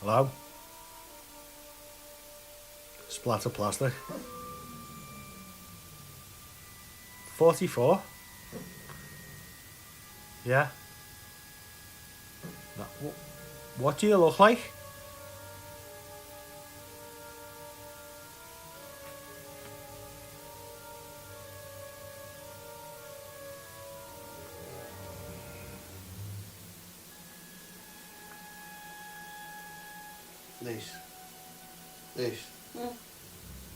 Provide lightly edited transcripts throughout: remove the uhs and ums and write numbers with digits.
Hello? Splatter plastic. 44? Yeah. No, what do you look like? Nish. Nish. Mm.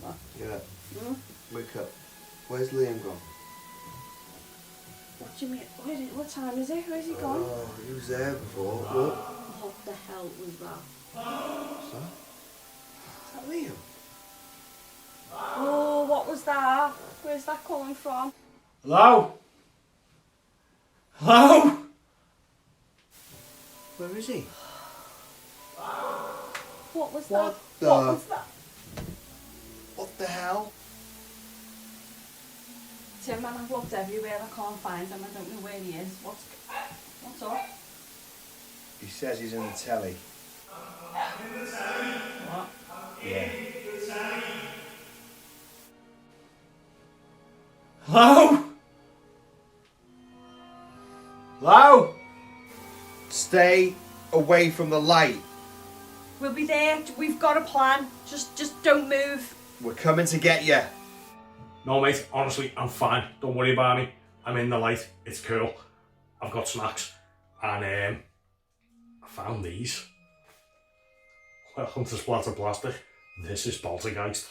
What? Get up. Mm? Wake up. Where's Liam gone? What do you mean? What time is it? Where's he gone? Oh, he was there before. What the hell was that? What's that? Is that Liam? Oh, what was that? Where's that coming from? Hello? Hello? Where is he? What was What that? the- What was that? What the hell? Tinman, I've looked everywhere. I can't find him. I don't know where he is. What's up? He says he's in the telly. What? Yeah. Hello? Hello? Stay away from the light. We'll be there. We've got a plan. Just don't move. We're coming to get you. No, mate, honestly, I'm fine. Don't worry about me. I'm in the light. It's cool. I've got snacks. And, I found these. Welcome to Splatter Plastic. This is Poltergeist.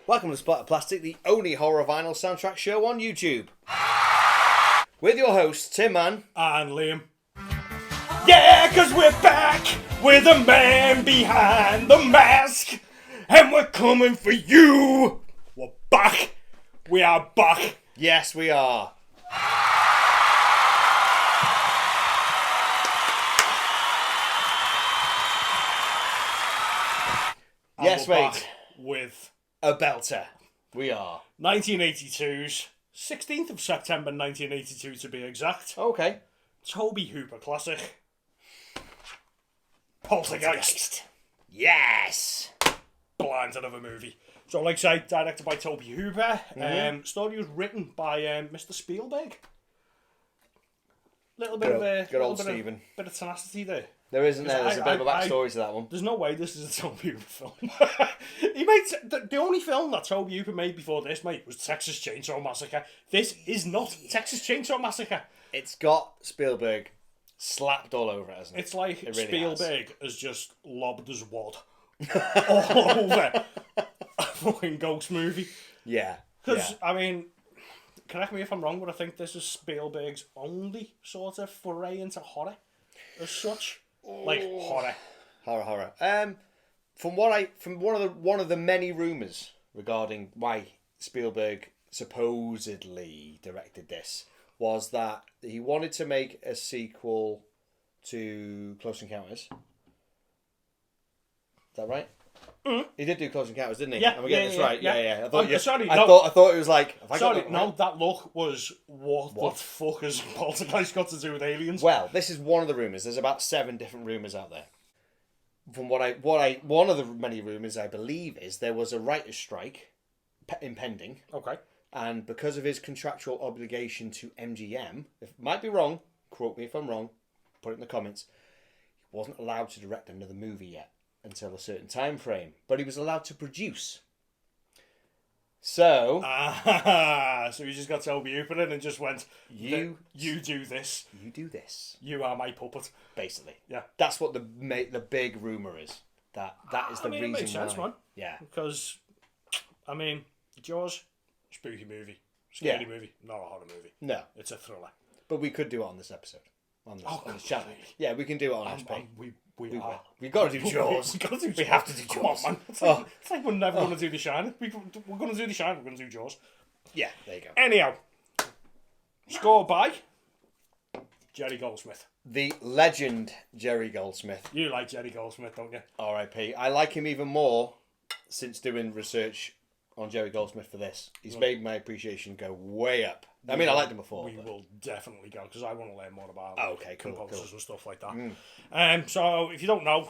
Welcome to Splattered Plastic, the only horror vinyl soundtrack show on YouTube. With your hosts, Tinman. And Liam. Yeah, 'cause we're back with a man behind the mask. And we're coming for you. We're back. We are back. Yes, we are. And Yes, we're mate. back with A belter. We are. 1982's 16th of September 1982 to be exact. Okay. Toby Hooper classic. Poltergeist. Yes. Blinded of a movie. So, like I say, directed by Toby Hooper. Story was written by Mr. Spielberg. Little bit Good old Stephen. Bit of tenacity there. There isn't there. There's a bit of a backstory to that one. There's no way this is a Toby Hooper film. He made the only film that Toby Hooper made before this, mate, was Texas Chainsaw Massacre. This is not Texas Chainsaw Massacre. It's got Spielberg slapped all over it, hasn't it? It's like It really Spielberg has just lobbed his wad all over a fucking ghost movie. Yeah. Because, Yeah. I mean, correct me if I'm wrong, but I think this is Spielberg's only sort of foray into horror as such. Like, horror. Horror. From one of the many rumours regarding why Spielberg supposedly directed this was that he wanted to make a sequel to Close Encounters. Is that right? Mm. He did do Close Encounters, didn't he? Yeah, Am I getting this right? Yeah. I thought it was like. Have I got it right? That look was what the fuck has Poltergeist got to do with aliens? Well, this is one of the rumours. There's about 7 different rumours out there. From one of the many rumours I believe is there was a writer's strike impending. Okay. And because of his contractual obligation to MGM, if might be wrong, quote me if I'm wrong, put it in the comments, he wasn't allowed to direct another movie yet until a certain time frame, but he was allowed to produce. So, so he just got Toby Hooper in and just went, you do this. You do this. You are my puppet. Basically. Yeah. That's what the big rumour is. That is the reason it makes sense, why. man. Yeah. Because, I mean, Jaws, spooky movie. Scary movie, not a horror movie. No. It's a thriller. But we could do it on this episode. On this channel. Yeah, we can do it on this page. We are. We've got to do Jaws. We've got to do We have to do Come on, Jaws. man. It's like we're never going to do The Shining. We're going to do The Shining. We're going to do Jaws. Yeah, there you go. Anyhow, scored by Jerry Goldsmith. The legend Jerry Goldsmith. You like Jerry Goldsmith, don't you? R.I.P. I like him even more since doing research on Jerry Goldsmith for this. He's made my appreciation go way up. I mean, I liked him before. We will definitely go because I want to learn more about composers and stuff like that. So if you don't know,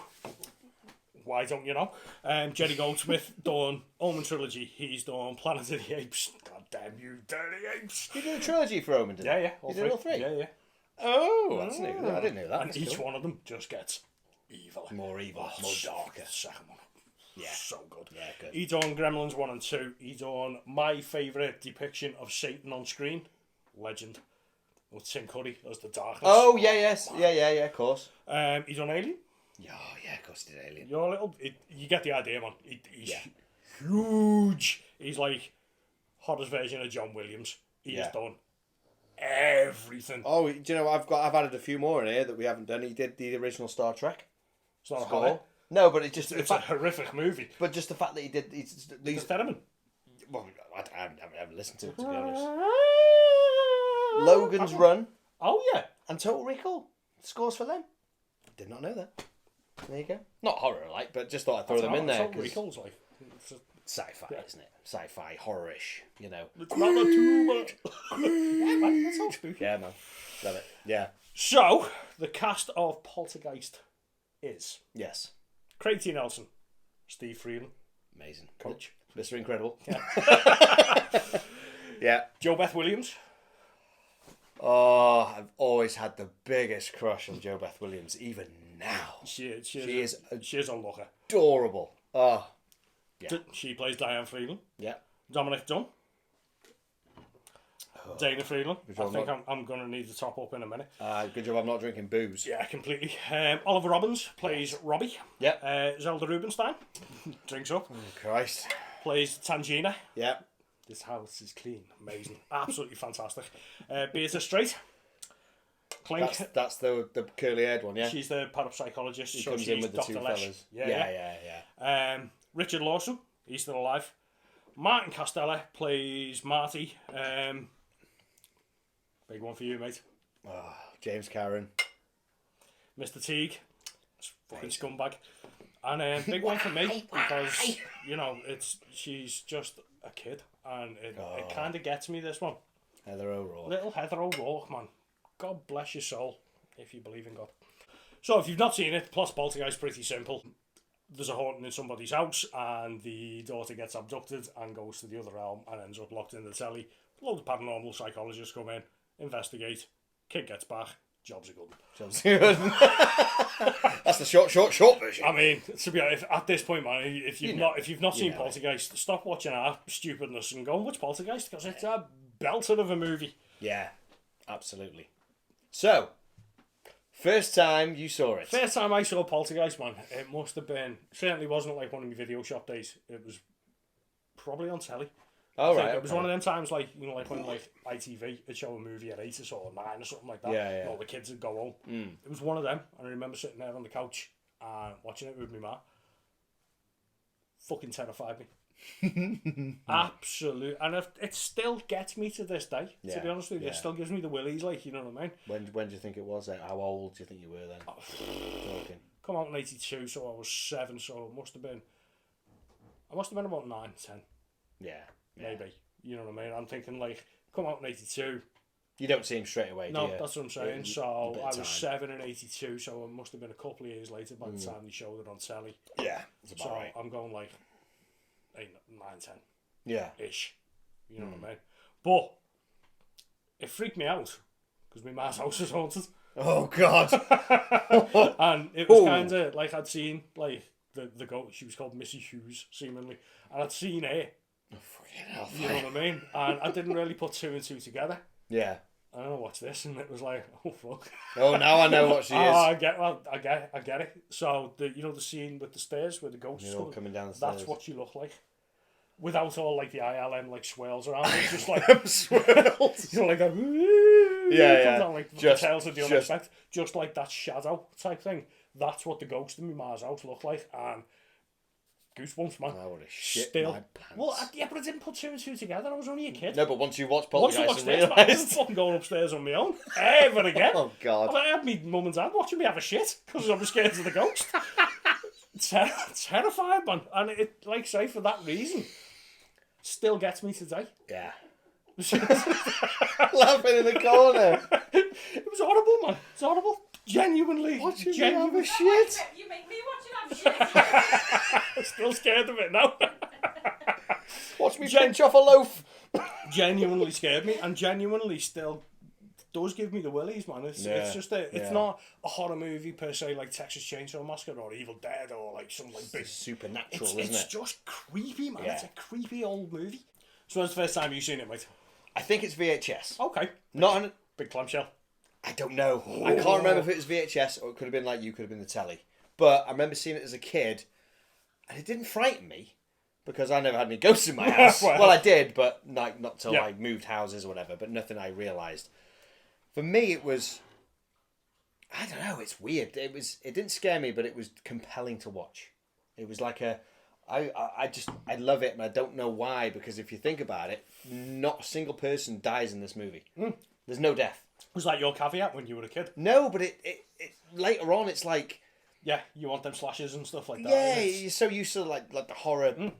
why don't you know? Jerry Goldsmith done Omen trilogy. He's done Planet of the Apes. God damn you, dirty apes! You did a trilogy for Omen, didn't you? Yeah. You did all three? Yeah. Oh, that's new. I didn't know that. And That's each cool. one of them just gets evil. More evil, more darker. The second one. Yeah. So good. Yeah, good. He done Gremlins 1 and 2. He done my favourite depiction of Satan on screen, Legend, with Tim Curry as the darkness. Oh, yeah, yes. Yeah, of course. He done Alien. Yeah, of course he did Alien. You're a little... you get the idea, man. He's Yeah. huge. He's like hottest version of John Williams. He's done everything. Oh, do you know what? I've added a few more in here that we haven't done. He did the original Star Trek It's not a score. horror. No, but it's just It's a horrific movie. but just the fact that he did He's these. Theremin. Well, I haven't listened to it, to be honest. Logan's Run Oh, yeah. and Total Recall scores for them. Did not know that. There you go. Not horror like, but just thought I'd throw them in there. Total 'Cause Recall's like... It's a, sci-fi, isn't it? Sci-fi, horror-ish, you know. it's not too much. Yeah, man, that's all spooky. Yeah, man. Love it. Yeah. So, the cast of Poltergeist is Yes. Craig T. Nelson, Steve Freeland, Amazing. Coach, Mr. Incredible. Yeah. Yeah. Jo Beth Williams, Oh, I've always had the biggest crush on Jo Beth Williams, even now. she is a looker. Adorable. Oh, yeah. She plays Diane Freeland. Yeah. Dominic Dunn, Dana Freeland. I job, think I'm going to need to top up in a minute. Good job I'm not drinking booze. Yeah, completely. Oliver Robbins plays Robbie. Yeah. Zelda Rubinstein, drinks up, Christ. plays Tangina. Yeah. This house is clean. Amazing. Absolutely fantastic. Beatrice Straight. Clink. That's the curly haired one, yeah? She's the parapsychologist. He so comes she's in with the Dr. two Lesh. fellas. Yeah. Richard Lawson. He's still alive. Martin Costello plays Marty. Big one for you, mate. Oh, James Cameron. Mr. Teague. Fucking scumbag. And big one for me because, you know, she's just a kid. And it kind of gets me, this one. Heather O'Rourke. Little Heather O'Rourke, man. God bless your soul, if you believe in God. So, if you've not seen it, plus Poltergeist, pretty simple. There's a haunting in somebody's house, and the daughter gets abducted and goes to the other realm and ends up locked in the telly. Loads of paranormal psychologists come in, investigate, kid gets back, job's a good one. That's the short version. I mean, to be honest, at this point, man, if you've not seen Poltergeist, stop watching our stupidness and go and watch Poltergeist because it's a belter of a movie. Yeah, absolutely. So, first time you saw it. First time I saw Poltergeist, man, it must have been, certainly wasn't like one of my video shop days. It was probably on telly. Oh, right. It was one of them times, like, you know, like when like ITV would show a movie at 8 or 9 or something like that. Yeah. And all the kids would go home. It was one of them, and I remember sitting there on the couch and watching it with my ma. Fucking terrified me. Absolute, and it still gets me to this day. To be honest with you, it still gives me the willies, like, you know what I mean. When do you think it was? How old do you think you were then? Talking. Come out in 82, so I was 7, so I must have been about 9, 10. Yeah. Maybe. You know what I mean? I'm thinking, like, come out in 82. You don't see him straight away, do No, you? that's what I'm saying. A So bit I of was time. 7 in 82, so it must have been a couple of years later by the time they showed it on telly. Yeah, it's about So right. I'm going like 8, 9, 10 Yeah. ish. You know what I mean? But it freaked me out because my ma's house was haunted. Oh, God. And it was kind of like I'd seen like the ghost. She was called Missy Hughes, seemingly, and I'd seen her. Oh, fucking hell. You know what I mean? And I didn't really put 2 and 2 together. Yeah. And I watched this, and it was like, oh fuck. Oh, now I know what she is. I get it. So the scene with the stairs where the ghosts You're all coming down the stairs. That's what she looked like, without all like the ILM like swirls around. It's just like swirls. you know, like a Yeah. comes out, like Just- the tales of the just- unexpected, just like that shadow type thing. That's what the ghost in my ma's house looked like, and goosebumps, man. I would have shit Still. my pants. Well, yeah, but I didn't put two and two together. I was only a kid. No, but once you watch Once I Poltergeist watched and this, man, I realised... wasn't fucking going upstairs on my own ever again. Oh, God. I had me mum and dad watching me have a shit because I was scared of the ghost. Terrified, man. And it, like I say, for that reason, still gets me today. Yeah. Laughing in the corner. It was horrible, man. It's horrible. Genuinely. Watching me genuinely. have a shit. You make me watch it have shit. I'm still scared of it now. Watch me pinch off a loaf. Genuinely scared me, and genuinely still does give me the willies, man. It's just it's not a horror movie per se, like Texas Chainsaw Massacre or Evil Dead or like some like big supernatural, isn't it's it? just creepy, man. Yeah. It's a creepy old movie. So when's the first time you've seen it, mate? I think it's VHS. Okay. Not on. Big clamshell. I don't know. I can't remember if it was VHS or it could have been like you, could have been the telly. But I remember seeing it as a kid, and it didn't frighten me because I never had any ghosts in my house. well, I did, but like not till I moved houses or whatever. But nothing I realised. For me, it was. I don't know. It's weird. It didn't scare me, but it was compelling to watch. It was like a. I love it, and I don't know why. Because if you think about it, not a single person dies in this movie. There's no death. Was that your caveat when you were a kid? No, but it later on it's like, yeah, you want them slashes and stuff like that. Yeah, you're so used to like the horror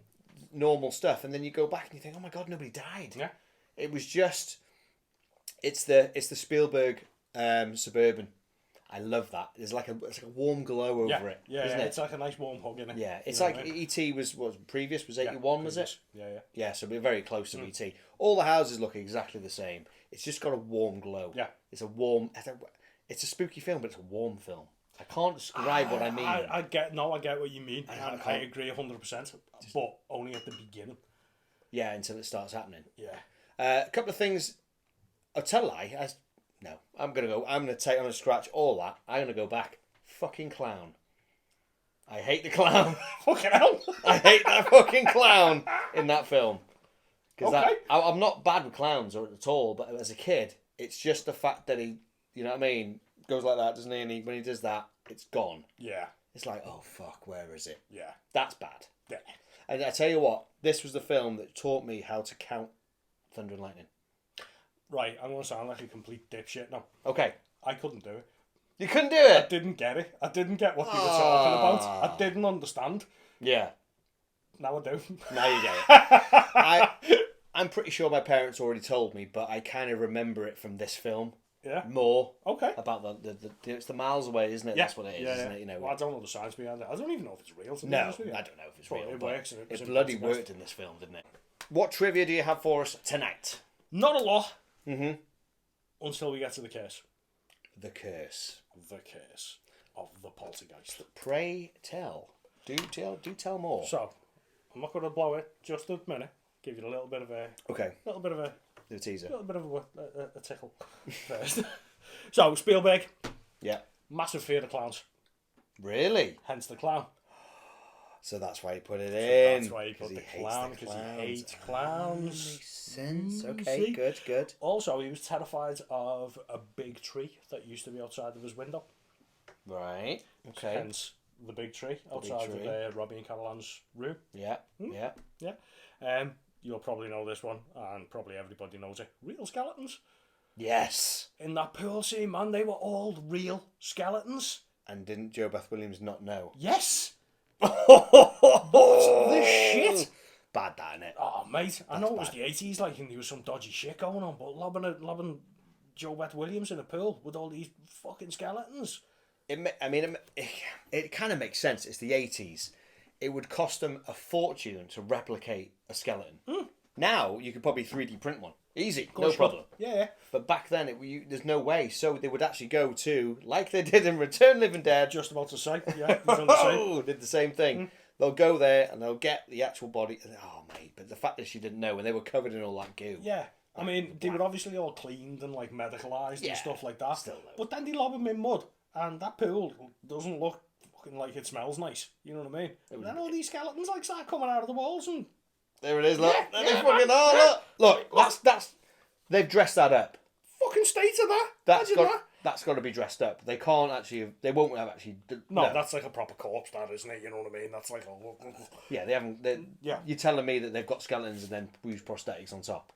normal stuff, and then you go back and you think, oh my god, nobody died. Yeah, it was just it's the Spielberg Suburban. I love that. It's like a warm glow over it. Yeah, isn't it? It's like a nice warm hug, isn't it? Yeah, it's like E.T. was previous was 81, was it? Yeah. Yeah, so we're very close to E.T. All the houses look exactly the same. It's just got a warm glow. Yeah, it's a warm. It's a spooky film, but it's a warm film. I can't describe what I mean. I get what you mean. I agree 100%, but only at the beginning. Yeah, until it starts happening. Yeah. A couple of things. I'll tell a lie. No, I'm gonna scratch all that. I'm gonna go back. Fucking clown. I hate the clown. Fucking hell. I hate that fucking clown in that film. Because okay. I'm not bad with clowns at all, but as a kid, it's just the fact that he, you know what I mean, goes like that, doesn't he? And when he does that, it's gone. Yeah. It's like, oh fuck, where is it? Yeah. That's bad. Yeah. And I tell you what, this was the film that taught me how to count thunder and lightning. Right, I'm going to sound like a complete dipshit now. Okay. I couldn't do it. You couldn't do it? I didn't get it. I didn't get what they were talking about. I didn't understand. Yeah. Now I do. Now you get it. I'm pretty sure my parents already told me, but I kind of remember it from this film. Yeah. More. Okay. About the it's the miles away, isn't it? Yeah. That's what it is, isn't it? You know. Well, I don't know the science behind it. I don't even know if it's real. No, I don't know if it's real. It works. And it bloody worked in this film, didn't it? What trivia do you have for us tonight? Not a lot. Mm-hmm. Until we get to the curse. The curse. The curse of the Poltergeist. Pray tell. Do tell more. So, I'm not going to blow it just a minute. Give you a little bit of a... Okay. A little bit of a... The teaser. A little bit of a tickle first. So, Spielberg. Yeah. Massive fear of clowns. Really? Hence the clown. So that's why he put it in. That's why he put the clown, because he hates clowns. Makes sense. Okay, good. Also, he was terrified of a big tree that used to be outside of his window. Right. Okay. Hence the big tree outside of Robbie and Caroline's room. Yeah. Yeah. You'll probably know this one, and probably everybody knows it. Real skeletons. Yes. In that pool scene, man, they were all real skeletons. And didn't Joe Beth Williams not know? Yes. What the shit? Bad that, innit? Oh, mate. I know it was the 80s, like, and there was some dodgy shit going on, but lobbing Joe Beth Williams in a pool with all these fucking skeletons. It kind of makes sense. It's the 80s. It would cost them a fortune to replicate a skeleton. Now, you could probably 3D print one. Easy, no problem. Yeah. But back then, there's no way. So they would actually go to, like they did in Return Living Dead. Just about to say, yeah. Did the same thing. They'll go there and they'll get the actual body. Oh, mate, but the fact that she didn't know, and they were covered in all that goo. Yeah. I mean, they were obviously all cleaned and, like, medicalised and stuff like that. Still, though. But then they lob them in mud, and that pool doesn't look fucking like it smells nice. You know what I mean? And then all these skeletons, like, start coming out of the walls and... There it is, look. They fucking are, look. Look, that's... They've dressed that up. Fucking state of that. That's Imagine got... that. That's got to be dressed up. They can't actually. They won't have actually. No, that's like a proper corpse, that, isn't it? You know what I mean? That's like a... Yeah, they haven't. Yeah. You're telling me that they've got skeletons and then use prosthetics on top?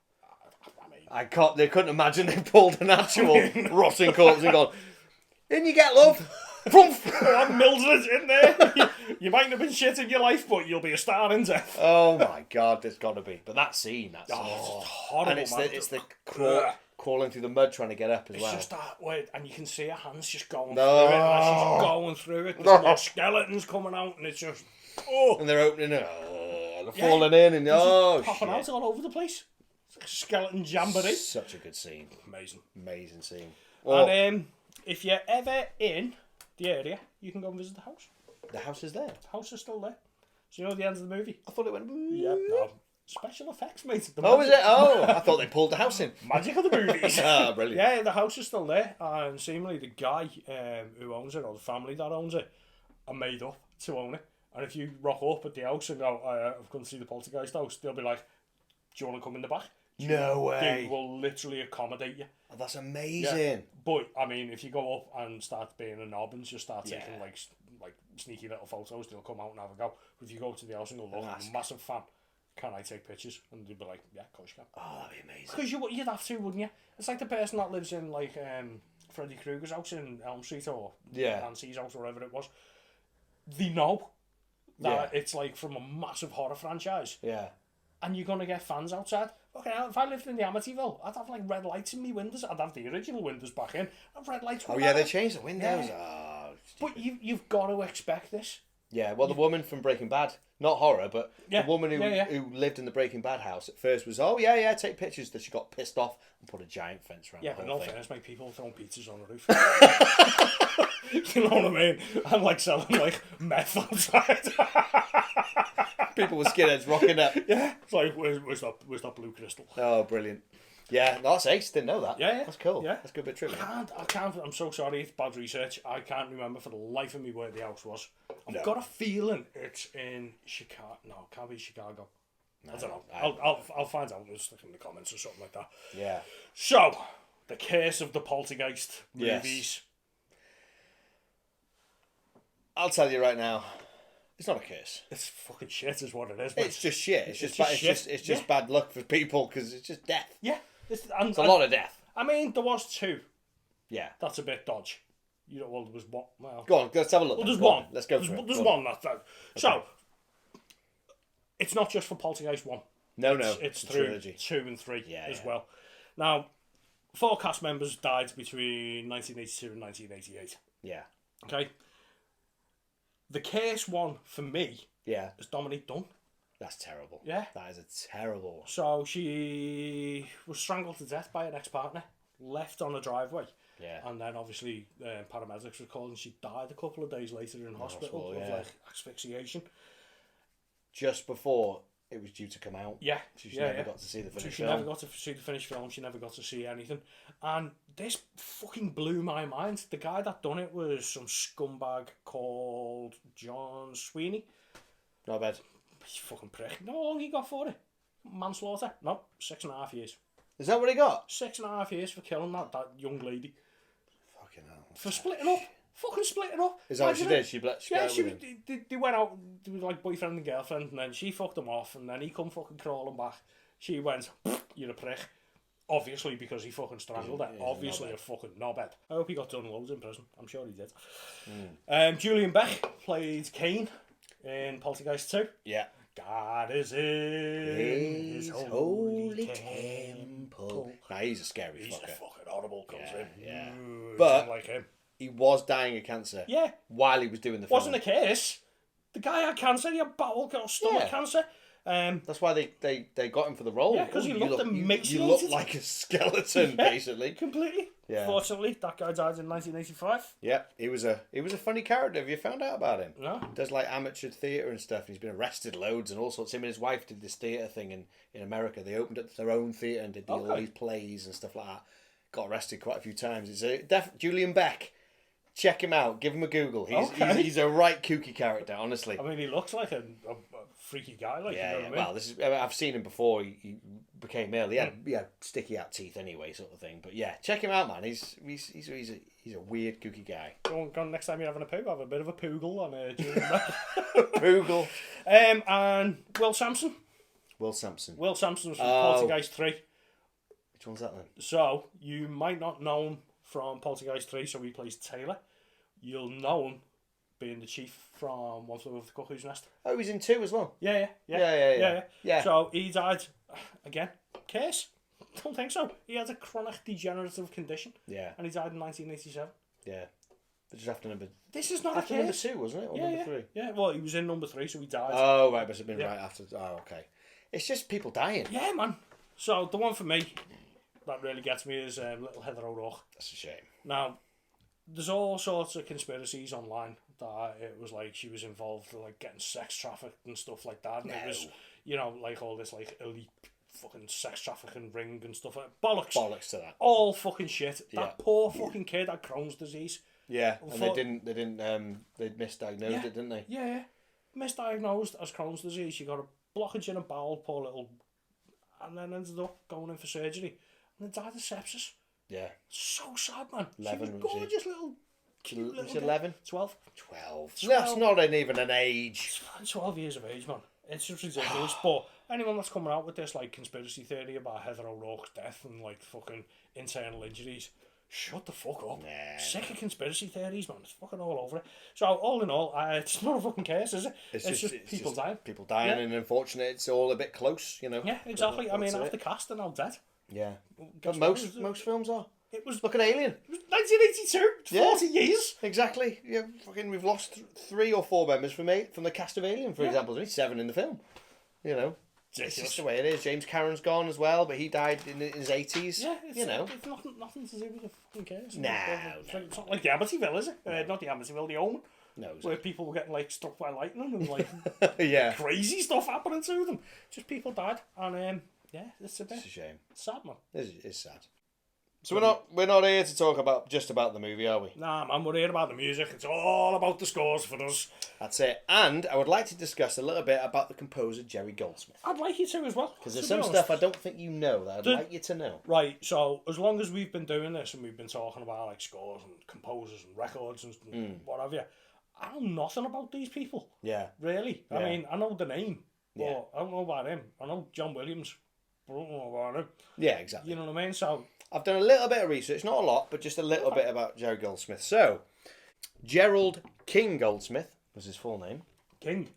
I mean... I can't. They couldn't imagine they pulled an actual rotting corpse and gone, "In you get, love." I'm Mildred in there. You might have been shit in your life, but you'll be a star in death. Oh my God, there's got to be. But that scene, that's It's horrible, and it's man. it's the crawling through the mud trying to get up as It's well. just that way, and you can see her hands just going No. through it, and as she's going through it, there's more skeletons coming out, and it's just... And they're opening it, they're falling in, and Just popping shit. out all over the place. It's like a skeleton jamboree. Such a good scene. Amazing scene. And if you're ever in the area, you can go and visit the house. The house is there. The house is still there. So you know the end of the movie? I thought it went. Yeah, no. Special effects, mate. Oh, is it? Oh, I thought they pulled the house in. Magic of the movies. Ah, brilliant. Yeah, the house is still there, and seemingly the guy who owns it, or the family that owns it, are made up to own it. And if you rock up at the house and go, I've come to see the Poltergeist house, they'll be like, do you want to come in the back? No way. They will literally accommodate you. Oh, that's amazing. Yeah. But, I mean, if you go up and start being a knob and just start taking, like sneaky little photos, they'll come out and have a go. But if you go to the house and go, look, I'm a massive fan, can I take pictures? And they'd be like, yeah, of course you can. Oh, that'd be amazing. Because you'd have to, wouldn't you? It's like the person that lives in, like, Freddy Krueger's house in Elm Street, or Nancy's house, or whatever it was. They know that it's, like, from a massive horror franchise. Yeah. And you're going to get fans outside. Okay, if I lived in the Amityville, I'd have, like, red lights in my windows. I'd have the original windows back in. I'd red lights. Oh, yeah, they changed the windows. Yeah. Oh, but you've got to expect this. Yeah, well, the woman from Breaking Bad, not horror, but the woman who lived in the Breaking Bad house at first was, take pictures, that she got pissed off and put a giant fence around the whole thing. Yeah, but no fairness, make people throwing pizzas on the roof. You know what I mean? I'm like selling like meth outside. People with skinheads rocking up. Yeah, it's like, where's that blue crystal? Oh, brilliant. Yeah, that's ace. Didn't know that. Yeah. That's cool. Yeah. That's a good bit of trivia. I can't, I'm so sorry, it's bad research. I can't remember for the life of me where the house was. I've got a feeling it's in Chicago. No, it can't be Chicago. No, I don't know. I'll find out. I'll stick in the comments or something like that. Yeah. So, the Curse of the Poltergeist movies. Yes. I'll tell you right now, it's not a curse. It's fucking shit, is what it is. Man. It's just shit. It's just bad luck for people because it's just death. Yeah. It's a lot of death. I mean, there was two. Yeah. That's a bit dodge. You know, well, there was one. Well, go on, let's have a look. Well, there's one. Let's go for it. it. There's one. That's that. Okay. So, it's not just for Poltergeist 1. No. It's through trilogy. 2 and 3 as well. Now, 4 cast members died between 1982 and 1988. Yeah. Okay. The Curse one, for me, is Dominique Dunn. That's terrible. Yeah. That is a terrible one. So she was strangled to death by an ex-partner, left on a driveway. Yeah. And then obviously paramedics were called and she died a couple of days later in hospital of like asphyxiation. Just before it was due to come out. Yeah. She never got to see the finished film. She never got to see the finished film. She never got to see anything. And this fucking blew my mind. The guy that done it was some scumbag called John Sweeney. Not bad. You fucking prick. No, how long he got for it? Manslaughter? No, 6.5 years. Is that what he got? 6.5 years for killing that young lady. Fucking hell. For splitting up. Fucking splitting up. Is that what she did? She they went out, they were like boyfriend and girlfriend, and then she fucked him off, and then he come fucking crawling back. She went, you're a prick. Obviously, because he fucking strangled her. Obviously, a fucking knobhead. I hope he got done loads in prison. I'm sure he did. Julian Beck played Cain in Poltergeist 2. Yeah. God is in his holy temple. Nah, he's a scary He's fucker. a fucking horrible comes in. Yeah. But like him. He was dying of cancer. Yeah. While he was doing the film. Wasn't a case. The guy had cancer. He had bowel or stomach cancer. That's why they got him for the role. Yeah, because he looked emaciated. You look like a skeleton, basically. Completely. Yeah. Fortunately, that guy died in 1985. Yeah, he was a funny character. Have you found out about him? No. Does like amateur theatre and stuff. He's been arrested loads and all sorts. Him and his wife did this theatre thing in America. They opened up their own theatre and did all these plays and stuff like that. Got arrested quite a few times. It's Julian Beck. Check him out. Give him a Google. He's a right kooky character, honestly. I mean, he looks like a freaky guy. Like, you know what I mean? Well, I've seen him before he became ill. He had sticky out teeth anyway, sort of thing. But yeah, check him out, man. He's He's a weird, kooky guy. Go on, next time you're having a poo, have a bit of a poogle on Poogle. And Will Sampson. Will Sampson. Will Sampson's from Poltergeist 3. Which one's that then? So, you might not know him from Poltergeist 3, so he plays Taylor. You'll know him being the chief from One Flew Over the Cuckoo's Nest. Oh, he's in 2 as well. Yeah. Yeah. So, he died, again, curse? Don't think so. He had a chronic degenerative condition. Yeah. And he died in 1987. Yeah. But just after number... This is not after a number curse. 2, wasn't it? Or number 3? Yeah, well, he was in number 3, so he died. Oh, right, must have been right after... Oh, okay. It's just people dying. Yeah, man. So, the one for me that really gets me is Little Heather O'Rourke. That's a shame. Now, there's all sorts of conspiracies online that it was like she was involved in like getting sex trafficked and stuff like that. And it was, you know, like all this like elite fucking sex trafficking ring and stuff like that. Bollocks. Bollocks to that. All fucking shit. Yeah. That poor fucking kid had Crohn's disease. Yeah, and they misdiagnosed it, didn't they? Yeah. Misdiagnosed as Crohn's disease. She got a blockage in her bowel, poor little, and then ended up going in for surgery. And then died of sepsis. Yeah. So sad, man. 11, she was gorgeous little. Cute little was it 11? 12. 12. That's not even an age. 12 years of age, man. It's just ridiculous. But anyone that's coming out with this like conspiracy theory about Heather O'Rourke's death and like fucking internal injuries, shut the fuck up. Nah. Sick of conspiracy theories, man. It's fucking all over it. So all in all, it's not a fucking case, is it? It's just people dying. People dying, and unfortunately, it's all a bit close, you know. Yeah, exactly. I mean, half the cast are now dead. Yeah. Guess But what? most films are. It was Look at Alien. It was 1982. 40 years. Exactly. Yeah, fucking, we've lost 3 or 4 members from the cast of Alien, for example. There's only 7 in the film. You know, it's just the way it is. James Cameron's gone as well, but he died in his 80s. Yeah, you know, it's nothing to do with the fucking case. No. It's not like the Amityville, is it? Not the Amityville, the Omen. No, where people were getting like struck by lightning and like yeah, crazy stuff happening to them. Just people died, and yeah, it's a shame. It's sad, man. It's sad. So we're not here to talk about the movie, are we? Nah, man, we're here about the music. It's all about the scores for us. That's it. And I would like to discuss a little bit about the composer Jerry Goldsmith. I'd like you to as well. Because there's some stuff I don't think you know that I'd like you to know. Right, so as long as we've been doing this and we've been talking about like scores and composers and records and what have you, I know nothing about these people. Yeah. Really. Yeah. I mean, I know the name, but Yeah. I don't know about him. I know John Williams, but I don't know about him. Yeah, exactly. You know what I mean? So I've done a little bit of research, not a lot, but just a little bit about Jerry Goldsmith. So, Gerald King Goldsmith was his full name. King,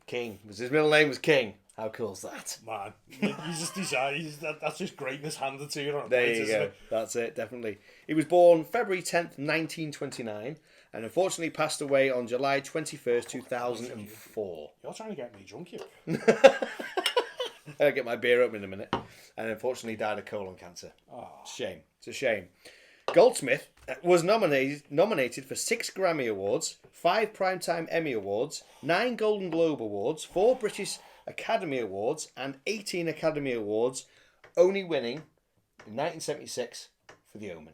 because his middle name was King. How cool is that? Man, you just decide that's just greatness handed to you. There you go. That's it, definitely. He was born February 10th, 1929, and unfortunately passed away on July 21st, 2004. You're trying to get me drunk, you. I'll get my beer open in a minute. And unfortunately died of colon cancer. Oh. Shame. It's a shame. Goldsmith was nominated for 6 Grammy Awards, 5 Primetime Emmy Awards, 9 Golden Globe Awards, 4 British Academy Awards, and 18 Academy Awards, only winning in 1976 for The Omen.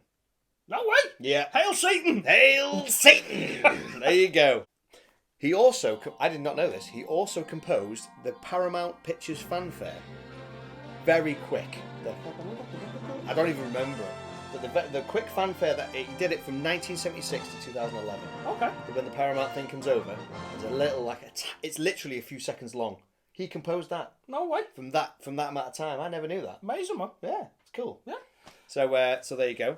No way! Yeah. Hail Satan! Hail Satan! There you go. He also, I did not know this, he also composed the Paramount Pictures fanfare. Very quick. I don't even remember it. But the quick fanfare, that he did it from 1976 to 2011. Okay. But when the Paramount thing comes over, there's a little, it's literally a few seconds long. He composed that. No way. From that amount of time. I never knew that. Amazing, man. Yeah, it's cool. Yeah. So there you go.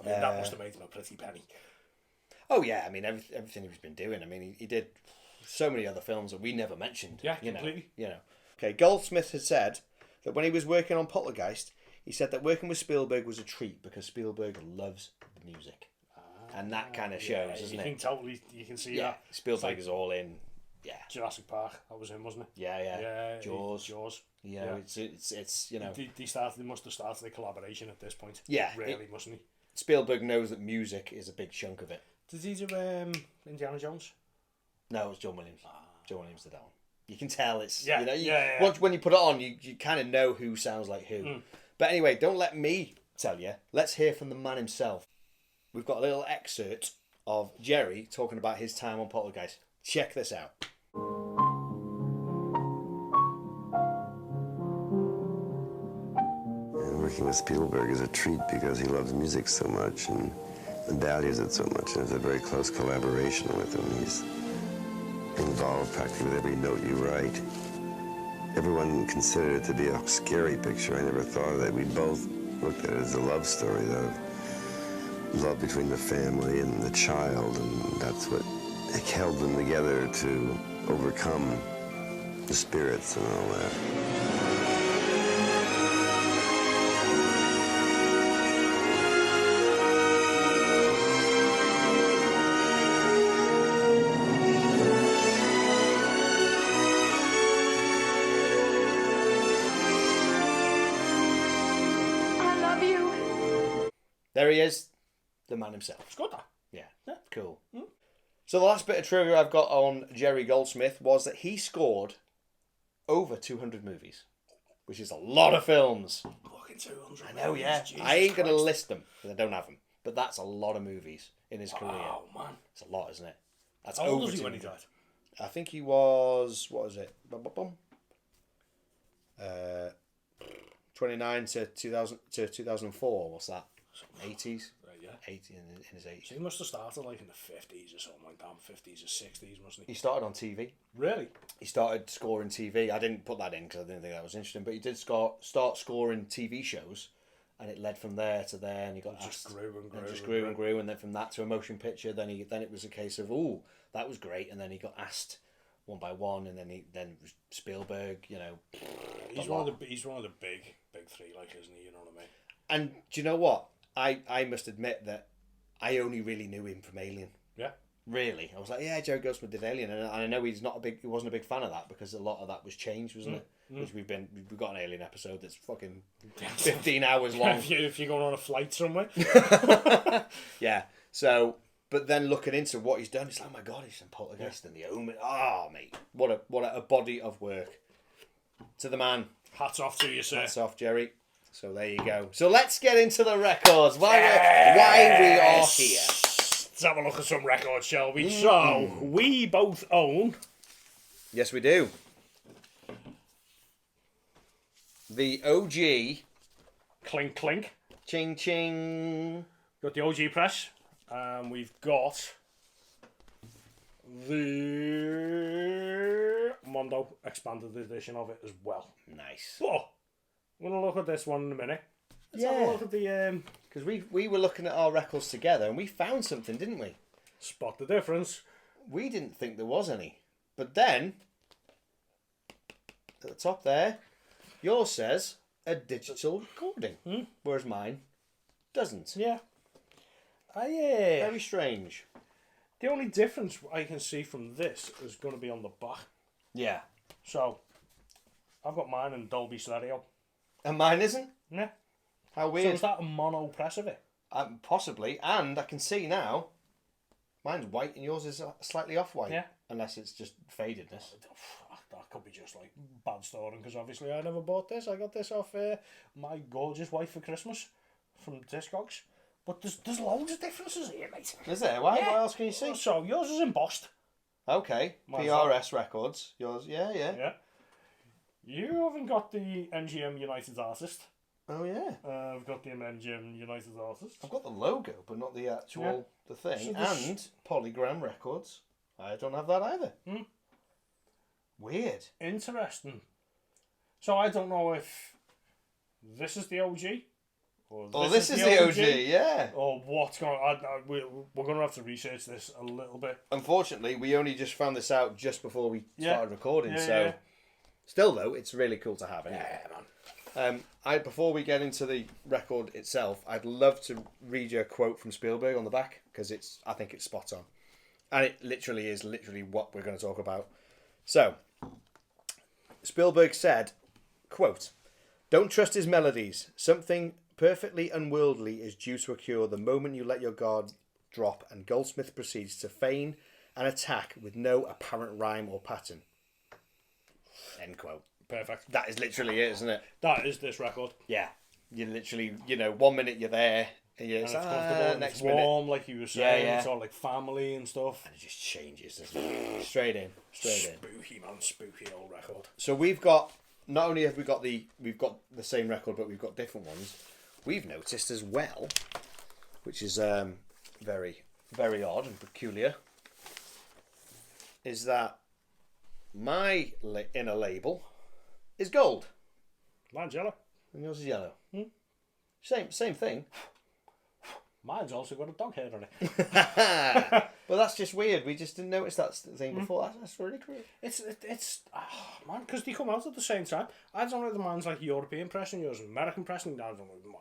I mean, that must have made him a pretty penny. Oh yeah, I mean everything he's been doing. I mean he did so many other films that we never mentioned. Yeah, completely. You know. Okay, Goldsmith has said that when he was working on Poltergeist, he said that working with Spielberg was a treat because Spielberg loves the music, and that kind of shows, doesn't it? You can see Yeah, that. Spielberg is all in. Yeah, Jurassic Park, that was him, wasn't it? Yeah. Jaws. Yeah. It's you know. They must have started a collaboration at this point. Yeah, really, mustn't he? Spielberg knows that music is a big chunk of it. Did he do Indiana Jones? No, it was John Williams. John Williams did that one. You can tell it's when you put it on, you kind of know who sounds like who. But anyway, don't let me tell you. Let's hear from the man himself. We've got a little excerpt of Jerry talking about his time on Poltergeist. Check this out. Working with Spielberg is a treat because he loves music so much, and values it so much, and it's a very close collaboration with him. He's involved practically with every note you write. Everyone considered it to be a scary picture. I never thought of that. We both looked at it as a love story, though. Love between the family and the child, and that's what held them together to overcome the spirits and all that. I love you. There he is, the man himself. It's good, that. Yeah, cool. So the last bit of trivia I've got on Jerry Goldsmith was that he scored over 200 movies, which is a lot of films. Fucking 200. I know, yeah. Jesus I ain't going to Christ. list them because I don't have them, but that's a lot of movies in his career. Oh, man. It's a lot, isn't it? That's How old over was he when he 200. died? I think he was, what was it? 29 to 2000 to 2004. What's that? 80s? Right, yeah. 80 in his 80s. So he must have started like in the 50s or something like that, 50s or 60s, mustn't he? He started on TV. Really? He started scoring TV. I didn't put that in because I didn't think that was interesting, but he did start scoring TV shows, and it led from there to there, and he got Just asked, grew and grew and just and grew grew. and grew, and then from that to a motion picture. Then it was a case of, ooh, that was great, and then he got asked one by one, and then it was Spielberg. You know, He's one of the big three, like, isn't he? You know what I mean? and do you know what? I must admit that I only really knew him from Alien. Yeah. Really, I was like, yeah, Joe Goldsmith did Alien, and I know he wasn't a big fan of that because a lot of that was changed, wasn't it? Which we've got an Alien episode that's fucking 15 hours long. if you're going on a flight somewhere. Yeah. So, but then looking into what he's done, it's like, oh my god, he's done Poltergeist and The Omen. Oh, mate, what a body of work. To the man, Hats off to you, sir. hats off, Jerry. So there you go. So let's get into the records. Why we are here. Let's have a look at some records, shall we? So, we both own... Yes, we do. The OG. Clink Clink. Ching ching. Got the OG press. And we've got the Mondo expanded edition of it as well. Nice. But we're going to look at this one in a minute. Let's have a look at the Because we were looking at our records together and we found something, didn't we? spot the difference. We didn't think there was any. But then, at the top there, yours says a digital recording. Whereas mine doesn't. Yeah. Very strange. The only difference I can see from this is going to be on the back. Yeah. So, I've got mine in Dolby Stereo. And mine isn't? Yeah. How So weird. is that a mono press of it? Possibly. And I can see now, mine's white and yours is slightly off-white. Yeah. Unless it's just fadedness. That could be just like bad storing because obviously I never bought this. I got this off my gorgeous wife for Christmas from Discogs. But there's loads of differences here, mate. Is there? Why? Yeah. What else can you see? So yours is embossed. Okay. Mine's PRS Records. Yours, yeah. Yeah. You haven't got the NGM United Artist. Oh, yeah. I've got the NGM United Artist. I've got the logo, but not the actual the thing. So this- And Polygram Records. I don't have that either. Weird. Interesting. So I don't know if this is the OG or Oh, this is the OG, yeah. or what's going on. We're going to have to research this a little bit. Unfortunately, we only just found this out just before we started recording, Yeah, so... yeah. Still, though, it's really cool to have anyway. Yeah, man. Before we get into the record itself, I'd love to read you a quote from Spielberg on the back, because I think it's spot on. And it literally is what we're going to talk about. So, Spielberg said, quote, "Don't trust his melodies. Something perfectly unworldly is due to occur the moment you let your guard drop, and Goldsmith proceeds to feign an attack with no apparent rhyme or pattern." End quote. Perfect. That is literally it, isn't it? That is this record. Yeah. You literally, 1 minute you're there, and you're And it's comfortable. next It's minute. warm, like you were saying. yeah. It's all like family and stuff. And it just changes, doesn't it? Straight in. Spooky, man. Spooky old record. So we've got, not only have we've got the same record, but we've got different ones. We've noticed as well, which is very, very odd and peculiar is that my inner label is gold Mine's yellow. and yours is yellow. Same thing. Mine's also got a dog head on it. But that's just weird. We just didn't notice that thing before. That's really cool. It's man, because they come out at the same time. I don't know if mine's like European pressing, yours is American pressing. I don't know.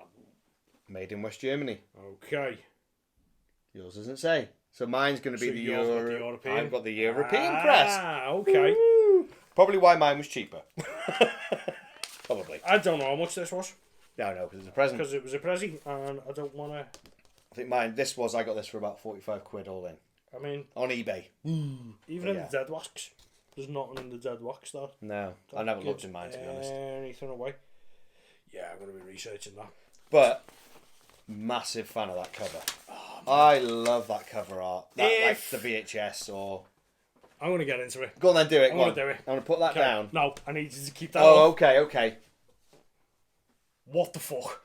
Made in West Germany. Okay. Yours doesn't say. So mine's going to be So the yours got the European? I've got the European press. Ah, okay. Woo! Probably why mine was cheaper. Probably. I don't know how much this was No, because it's a present. because it was a prezi, and I don't want to. I think I got this for about 45 quid all in. I mean, On eBay. even in the dead wax, there's nothing in the dead wax there. No, I never looked in mine, to be honest. Anything away? Yeah, I'm gonna be researching that. But, massive fan of that cover. I love that cover art. Like the VHS or... I'm gonna get into it. Go on then, do it. I'm Go gonna on. do it. I'm going to put that Okay. down. No, I need you to keep that. Oh, up. okay. What the fuck?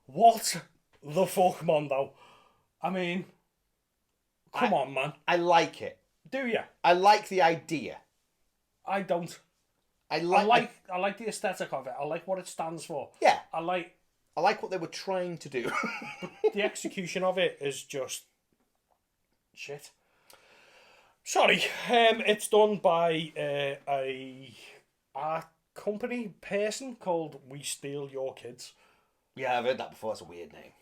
What the fuck, Mondo? I mean, come on, man. I like it. Do you? I like the idea. I don't. I I like the aesthetic of it. I like what it stands for. Yeah. I like what they were trying to do. the execution of it is just shit. Sorry. It's done by a art company person called We Steal Your Kids. Yeah, I've heard that before. That's a weird name.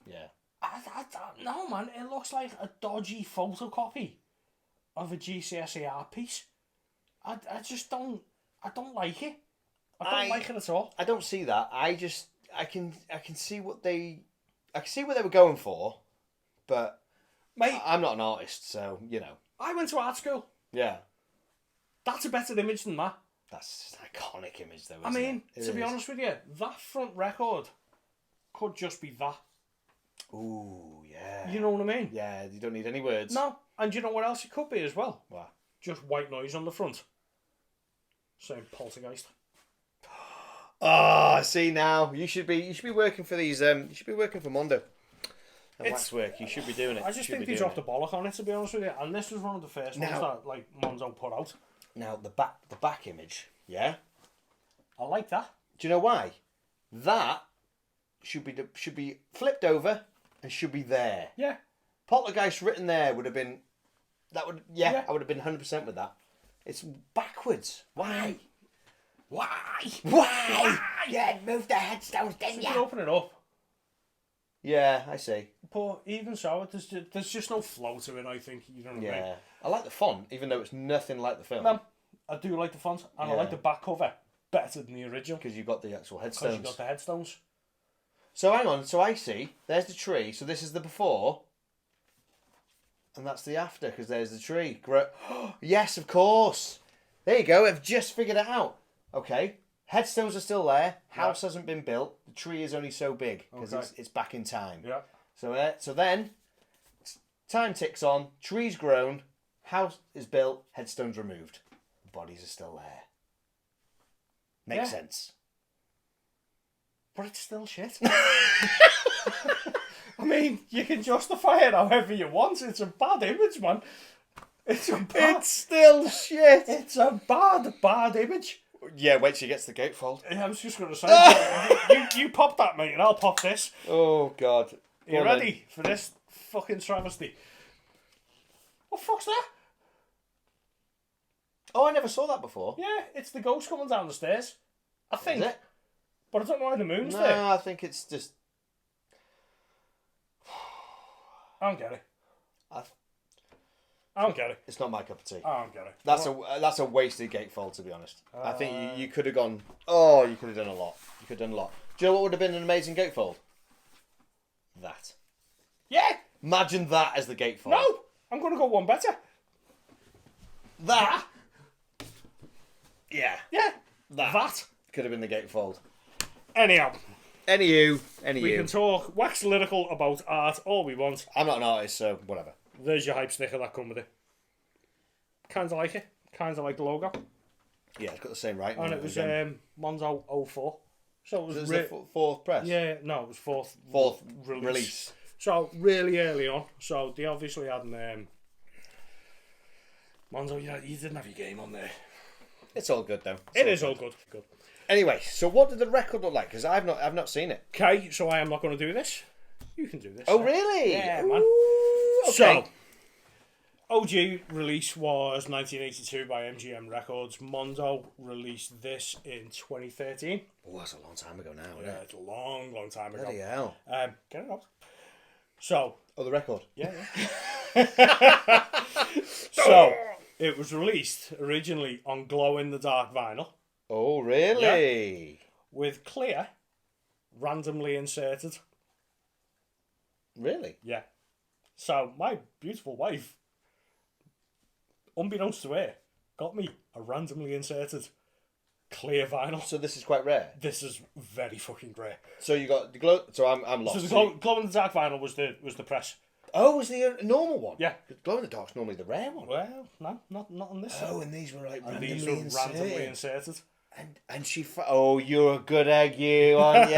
Yeah. No, man. It looks like a dodgy photocopy of a GCSE art piece. I just don't. I don't like it. I don't like it at all. I don't see that. I can see what they... I can see what they were going for, but... Mate, I'm not an artist, so, you know. I went to art school. Yeah. That's a better image than that. That's an iconic image, though, I isn't mean, it? to be honest with you, that front record could just be that. Ooh, yeah. You know what I mean? Yeah, you don't need any words. No, and you know what else it could be as well? What? Just white noise on the front. Saying Poltergeist. Oh, see now. You should be working for these, you should be working for Mondo. And Waxwork, you should be doing it. I just think they dropped the bollock on it, to be honest with you. And this was one of the first ones that, like, Monzo put out. Now, the back image, yeah? I like that. Do you know why? That should be flipped over and should be there. Yeah. Poltergeist written there would have been... I would have been 100% with that. It's backwards. Why? Yeah, move the headstones, didn't You can open it up. Yeah, I see. But even so, there's just no flow to it, I think. You know what I mean? Yeah. I like the font, even though it's nothing like the film. I do like the font, and I Yeah. like the back cover better than the original. Because you got the actual Because headstones. you got the headstones. So hang on, so I see, there's the tree, so this is the before, and that's the after, because there's the tree. Yes, of course. There you go, I've just figured it out. Okay, headstones are still there, house hasn't been built, the tree is only so big, because it's back in time. Yeah. So then, time ticks on, tree's grown, house is built, headstones removed. Bodies are still there. Makes sense. But it's still shit. I mean, you can justify it however you want. It's a bad image, man. It's still shit. It's a bad image. Yeah, wait till you get to the gatefold. I was just going to say, you pop that, mate, and I'll pop this. Oh, God. Are you ready for this fucking travesty? What the fuck's that? Oh, I never saw that before. Yeah, it's the ghost coming down the stairs. I think. Is it? But I don't know why the moon's No, there. I think it's just... I don't get it. I don't get it. It's not my cup of tea. I don't get it. That's a wasted gatefold, to be honest. I think you could have gone... Oh, you could have done a lot. Do you know what would have been an amazing gatefold? That. Yeah! Imagine that as the gatefold. No! I'm going to go one better. That. Yeah. Yeah. That. Could have been the gatefold. Anyhow. Anywho. We can talk wax lyrical about art all we want. I'm not an artist, so whatever. There's your hype sticker that come with it. Kinda like it. Kinda like the logo. Yeah, it's got the same writing. And it was Monzo 04. So it was This is the fourth press. yeah, no, it was fourth release. So really early on. So they obviously hadn't. Monzo, you didn't have your game on there. It's all good though. It is all good. Good. Anyway, so what did the record look like? Because I've not seen it. Okay, so I am not going to do this. You can do this. Oh really? Yeah, man. Ooh, okay. So, OG release was 1982 by MGM Records. Mondo released this in 2013. Oh, that's a long time ago now. Yeah, it's a long, long time ago. Bloody hell. Get it out. So, Oh, the record. yeah. So, it was released originally on glow-in-the-dark vinyl Oh really? with clear randomly inserted. Really? Yeah. So, my beautiful wife, unbeknownst to her, got me a randomly inserted clear vinyl. So this is quite rare. This is very fucking rare. So you got the glow. So I'm lost. So the glow in the dark vinyl was the press. Oh, was the normal one? Yeah. The glow in the dark's normally the rare one. Well, no, not on this. Oh, and these were like and randomly these were inserted. randomly inserted. And she. Oh, you're a good egg, you aren't you?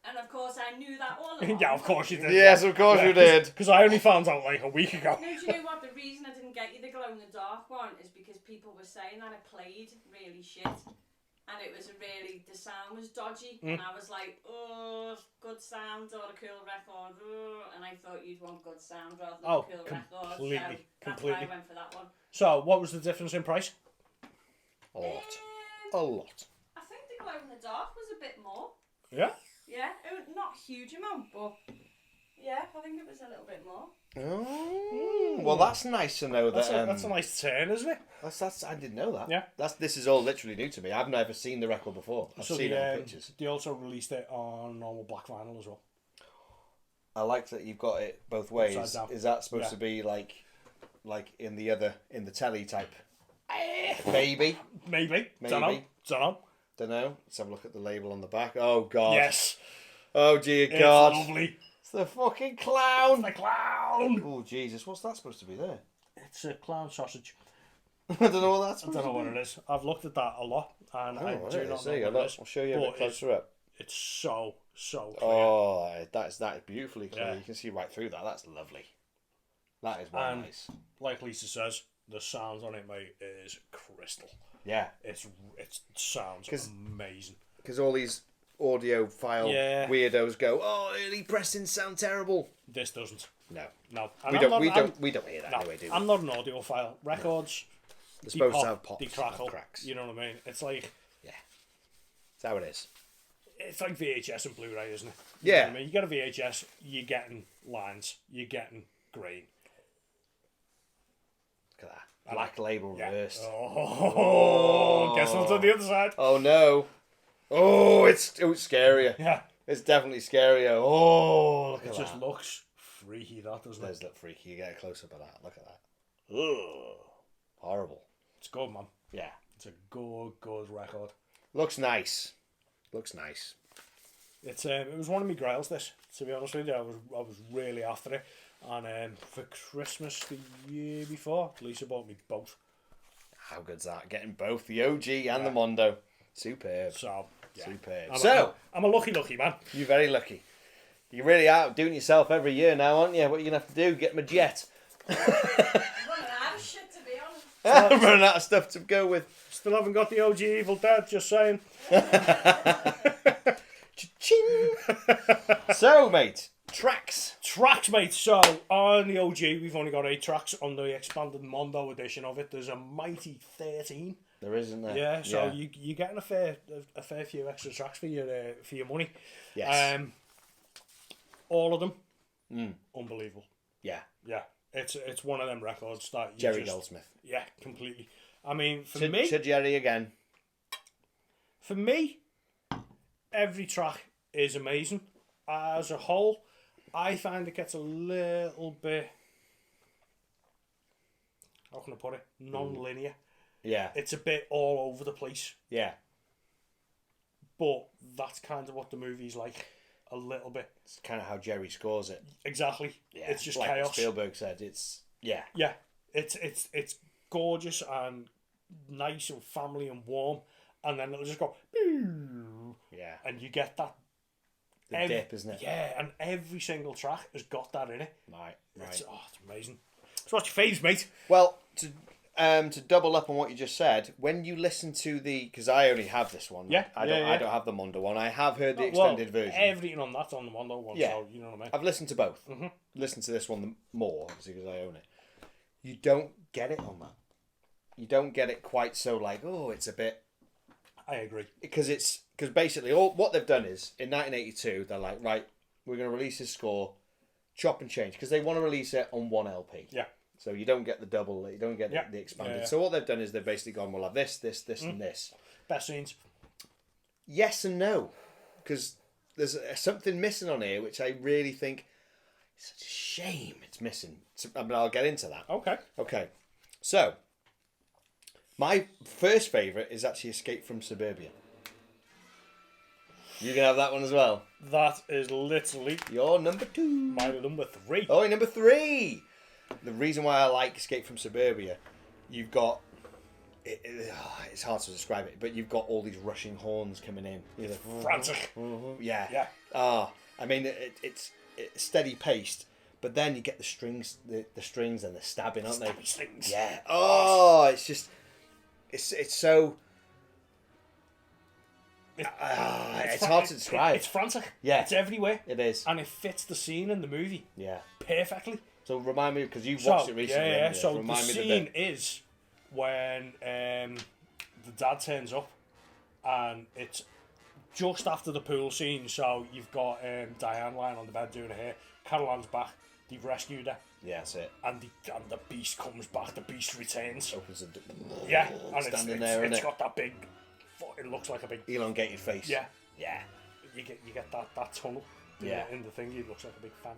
And of course, I knew that all along. Yeah, of course you did. Yes, of course you did. Because I only found out like a week ago. No, do you know what? The reason I didn't get you the glow in the dark one is because people were saying that it played really shit. And it was the sound was dodgy. And I was like, oh, good sound or a cool record. Oh, and I thought you'd want good sound rather than a cool record. So that's why I went for that one. So, what was the difference in price? A lot. A lot. I think the glow in the dark was a bit more. Yeah. Yeah, it was not a huge amount, but yeah, I think it was a little bit more. Oh, well, that's nice to know that. That's a nice turn, isn't it? That's I didn't know that. Yeah. This is all literally new to me. I've never seen the record before. I've seen it on pictures. They also released it on normal black vinyl as well. I like that you've got it both ways. Upside down. Is that supposed to be like in the telly type? Maybe. Maybe. Don't know. Don't know. Let's have a look at the label on the back. Oh God. Yes. Oh dear It's God. lovely. It's the fucking clown. The clown. Oh Jesus, what's that supposed to be there? It's a clown sausage. I don't know what that's I supposed don't know to what be. it is. I've looked at that a lot, and I do not know what it is. I'll show you a But bit closer up. It's so clear. Oh, that's beautifully clear. Yeah. You can see right through that. That's lovely. That is And nice. like Lisa says, the sound on it, mate, is crystal. Yeah, It sounds amazing. because all these audiophile weirdos go, "Oh, early pressings sound terrible." This doesn't. No, No. we don't hear that anyway, do we? I'm not an audiophile. Records, They're supposed pop, to have pops, they crackle. cracks. You know what I mean? It's like That's how it is. it's like VHS and Blu-ray, isn't it? You Yeah. know what I mean, you get a VHS, you're getting lines, you're getting grain. Look at that black label reversed. Oh, guess what's on the other side? Oh no! Oh, it's scarier. Yeah, It's definitely scarier. Oh, look it at just that. looks freaky, that doesn't Does it? look freaky. You get a close up of that. Look at that. Ugh. Horrible. It's good, man. Yeah. It's a good record. Looks nice. Looks nice. It's it was one of my grails. This, to be honest with you, I was really after it, and for Christmas the year before, Lisa bought me both. How good's that? Getting both the OG and the Mondo. Superb. So yeah. Superb. I'm a lucky man. You're very lucky. You really are doing yourself every year now, aren't you? What are you going to have to do? Get my jet. I'm running out of shit, to be honest. I'm running out of stuff to go with. Still haven't got the OG Evil Dead. Just saying. Ching. So, mate, tracks. Tracks, mate. So on the OG, we've only got 8 tracks. On the expanded Mondo edition of it, there's a mighty 13. There isn't there? Yeah, so you're getting a fair few extra tracks for your money. Yes. All of them, unbelievable. Yeah. Yeah, it's one of them records that Jerry Goldsmith. Yeah, completely. I mean, for Jerry again. For me, every track is amazing. As a whole, I find it gets a little bit, how can I put it, non-linear. Yeah. It's a bit all over the place. Yeah. But that's kind of what the movie's like, a little bit. It's kind of how Jerry scores it. Exactly. Yeah. It's just like chaos. Spielberg said, it's Yeah. It's gorgeous and nice and family and warm, and then it'll just go. Yeah. Yeah. And you get that. The dip, isn't it? Yeah, and every single track has got that in it. Right. It's amazing. So what's your faves, mate? Well, to double up on what you just said, when you listen to because I only have this one. Yeah, I don't have the Mondo one. I have heard the Well, extended version. everything on that's on the Mondo one, Yeah. so you know what I mean. I've listened to both. Mm-hmm. Listened to this one more, obviously, because I own it. You don't get it on that. You don't get it quite so like, oh, it's a bit... I agree. Because basically what they've done is, in 1982, they're like, right, we're going to release this score, chop and change, because they want to release it on one LP. Yeah. So you don't get the double, you don't get the expanded. Yeah. So what they've done is they've basically gone, we'll have this, and this. Best scenes. Yes and no. Because there's something missing on here, which I really think is such a shame it's missing. I mean, I'll get into that. Okay. So, my first favourite is actually Escape from Suburbia. You can have that one as well. That is literally Your number 2. my number 3. Oh, number 3. The reason why I like Escape from Suburbia, you've got... it's hard to describe it, but you've got all these rushing horns coming in. It's frantic. Yeah. I mean, it's steady paced, but then you get the strings, the strings and the stabbing, aren't they? Strings. Yeah. Oh, it's just... It's so... It's hard to describe. It's frantic. Yeah. It's everywhere. It is. And it fits the scene in the movie Yeah. perfectly. So remind me, because you've watched it recently. Yeah. haven't you? So the remind me scene bit. is when the dad turns up, and it's just after the pool scene. So you've got Diane lying on the bed doing her hair. Caroline's back. They've rescued her. Yeah, that's it. And the beast comes back. The beast returns. Opens the Yeah, and standing there, it's innit? got that big. It looks like a big. Elongated face. Yeah, Yeah. you get that tunnel. Yeah. In the thing, it looks like a big fan.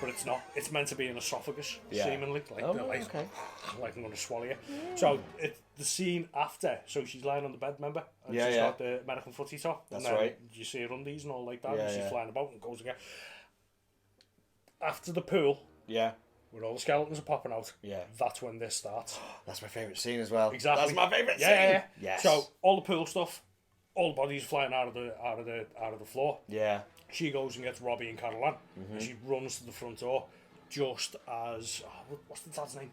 But it's not. It's meant to be an esophagus, Yeah. seemingly. Like, Oh, like, okay. like I'm going to swallow you. So the scene after, so she's lying on the bed, remember? And Yeah, she's yeah. got the American footy top. That's and then right. You see her undies and all like that, Yeah, and she's yeah. flying about and goes again. After the pool, Yeah. where all the skeletons are popping out, Yeah. that's when this starts. That's my favourite scene as well. Exactly. That's my favourite scene. Yeah. Yes. So all the pool stuff, all the bodies flying out of the floor. Yeah. She goes and gets Robbie and Caroline, Mm-hmm. and she runs to the front door, just as what's the dad's name?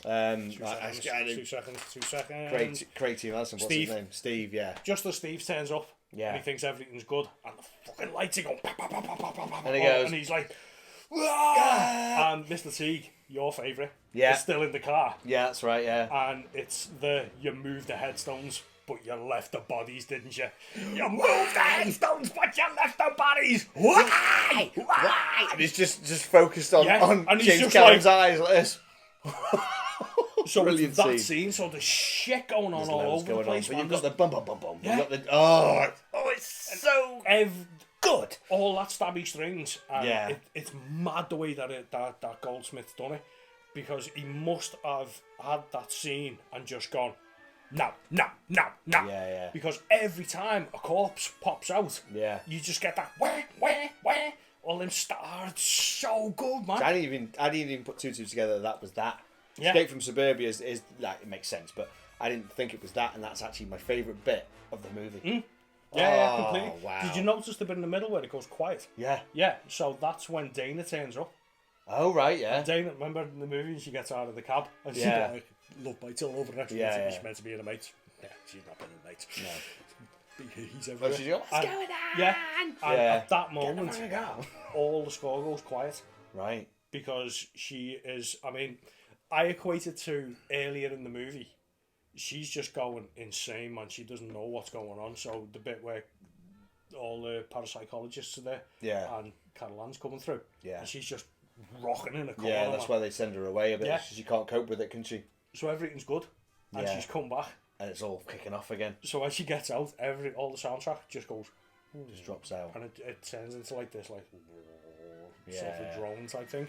Two seconds. Craig T. Nelson, what's Steve. his name? Steve, yeah. Just as Steve turns up, Yeah. and he thinks everything's good, and the fucking lights are going, pop, pop, pop, pop, pop, pop, And he goes, and he's like, "Wah!" And Mr. Teague, your favourite, Yeah. is still in the car, Yeah, that's right, yeah. and it's you moved the headstones, but you left the bodies, didn't you? You moved the headstones, but you left the bodies. Why? Why? And he's just focused on, Yeah, on and he's James just Cameron's eyes like this. So Brilliant it's that scene. scene, so there's shit going on There's all loads over the going on, place. but man. you've got the bum bum bum bum. Yeah. You've got the oh, it's so good. All that stabby strings. And Yeah. it's mad the way that Goldsmith's done it, because he must have had that scene and just gone, no. Yeah. Because every time a corpse pops out, Yeah. you just get that where. All them stars, it's so good, man. I didn't even put two together. That was that. Yeah. Escape from Suburbia is like, it makes sense, but I didn't think it was that, and that's actually my favourite bit of the movie. Yeah, Oh, completely. wow. Did you notice the bit in the middle where it goes quiet? Yeah. Yeah, so that's when Dana turns up. Oh right, yeah. Dana, remember in the movie, she gets out of the cab and she's Yeah. got like love bites all over her. Yeah, She's meant to be in a mate. Yeah, she's not been a mate. No. He's everywhere. Oh, she's going, what's going on? Yeah, and Yeah. at that moment, Get the fuck out. all the score goes quiet Right. because she is. I mean, I equate it to earlier in the movie. She's just going insane, man. She doesn't know what's going on. So the bit where all the parapsychologists are there, Yeah. and Caroline's coming through, Yeah. and she's just rocking in a corner. Yeah, that's man. why they send her away a bit. Yeah. She can't cope with it, can she? So everything's good, and Yeah. she's come back. And it's all kicking off again. So when she gets out, all the soundtrack just goes, Just drops out. and it turns into like this, like sort of Yeah. a drone type thing.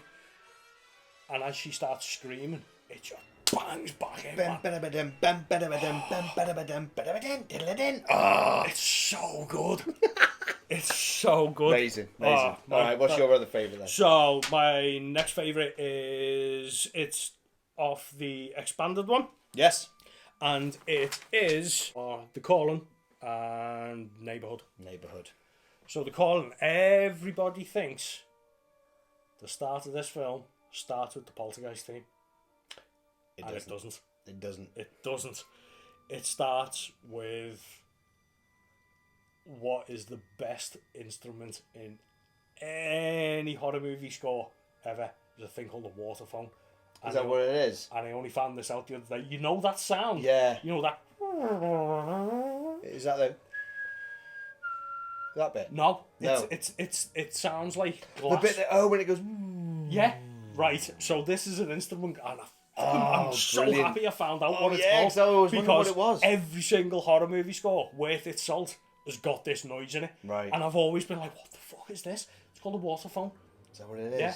And as she starts screaming, it just bangs back in. Man. It's so good. It's so good. Amazing. Oh, Alright, what's your other favourite then? So my next favourite it's off the expanded one, Yes. and it is The Calling and Neighbourhood. Neighbourhood. So they're calling. Everybody thinks the start of this film starts with the Poltergeist theme. It doesn't. It doesn't. It doesn't. It starts with what is the best instrument in any horror movie score ever. There's a thing called the waterphone. Is that what it is? And I only found this out the other day. You know that sound? Yeah. You know that? Is that that bit? No. No. It sounds like glass. The bit that, when it goes... Yeah. Right. So this is an instrument, and I'm so brilliant. happy I found out what it's yeah, called. 'cause I always wondered what because it was. every single horror movie score worth its salt has got this noise in it. Right. And I've always been like, what the fuck is this? It's called a waterphone. Is that what it is? Yeah.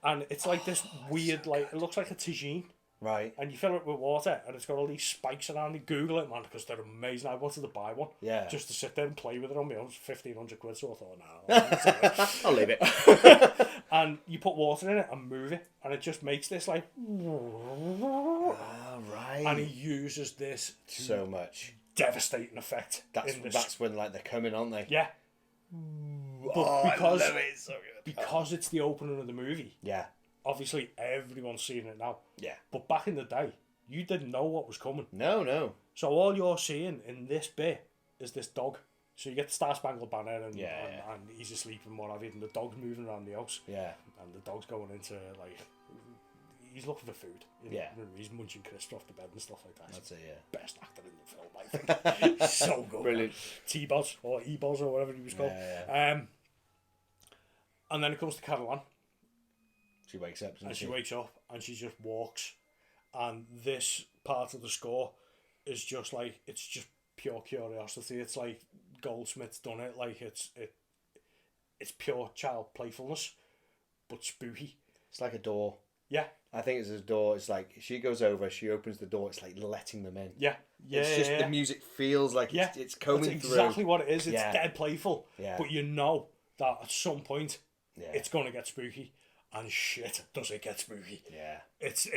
And it's like this weird, like, it looks like a tagine. Right. And you fill it with water, and it's got all these spikes around it. Google it, man, because they're amazing. I wanted to buy one. Yeah. Just to sit there and play with it on my own. It's 1,500 quid, so I thought, no. I'll leave it. And you put water in it and move it, and it just makes this, like... Right. And he uses this so much. devastating effect. That's when, like, they're coming, aren't they? Yeah. Oh, because, I love it. It's so good. Because it's the opening of the movie. Yeah. Obviously, everyone's seen it now. Yeah. But back in the day, you didn't know what was coming. No. So all you're seeing in this bit is this dog. So you get the Star Spangled Banner and he's asleep and what have you, and the dog's moving around the house. Yeah. And the dog's going into, like, he's looking for food. Yeah. He's munching crisps off the bed and stuff like that. That's it, yeah. Best actor in the film, I think. He's so good. Brilliant. T-Boz or E-Boz or whatever he was called. Yeah. And then it comes to Caroline. She wakes up, doesn't And she? she wakes up and she just walks. And this part of the score is just like, it's just pure curiosity. It's like Goldsmith's done it. Like it's pure child playfulness, but spooky. It's like a door. Yeah. I think it's a door. It's like she goes over, she opens the door. It's like letting them in. Yeah. Yeah. It's just the music feels like it's coming That's through. exactly what it is. It's dead playful. Yeah. But you know that at some point it's going to get spooky. And shit, does it get spooky? Yeah. It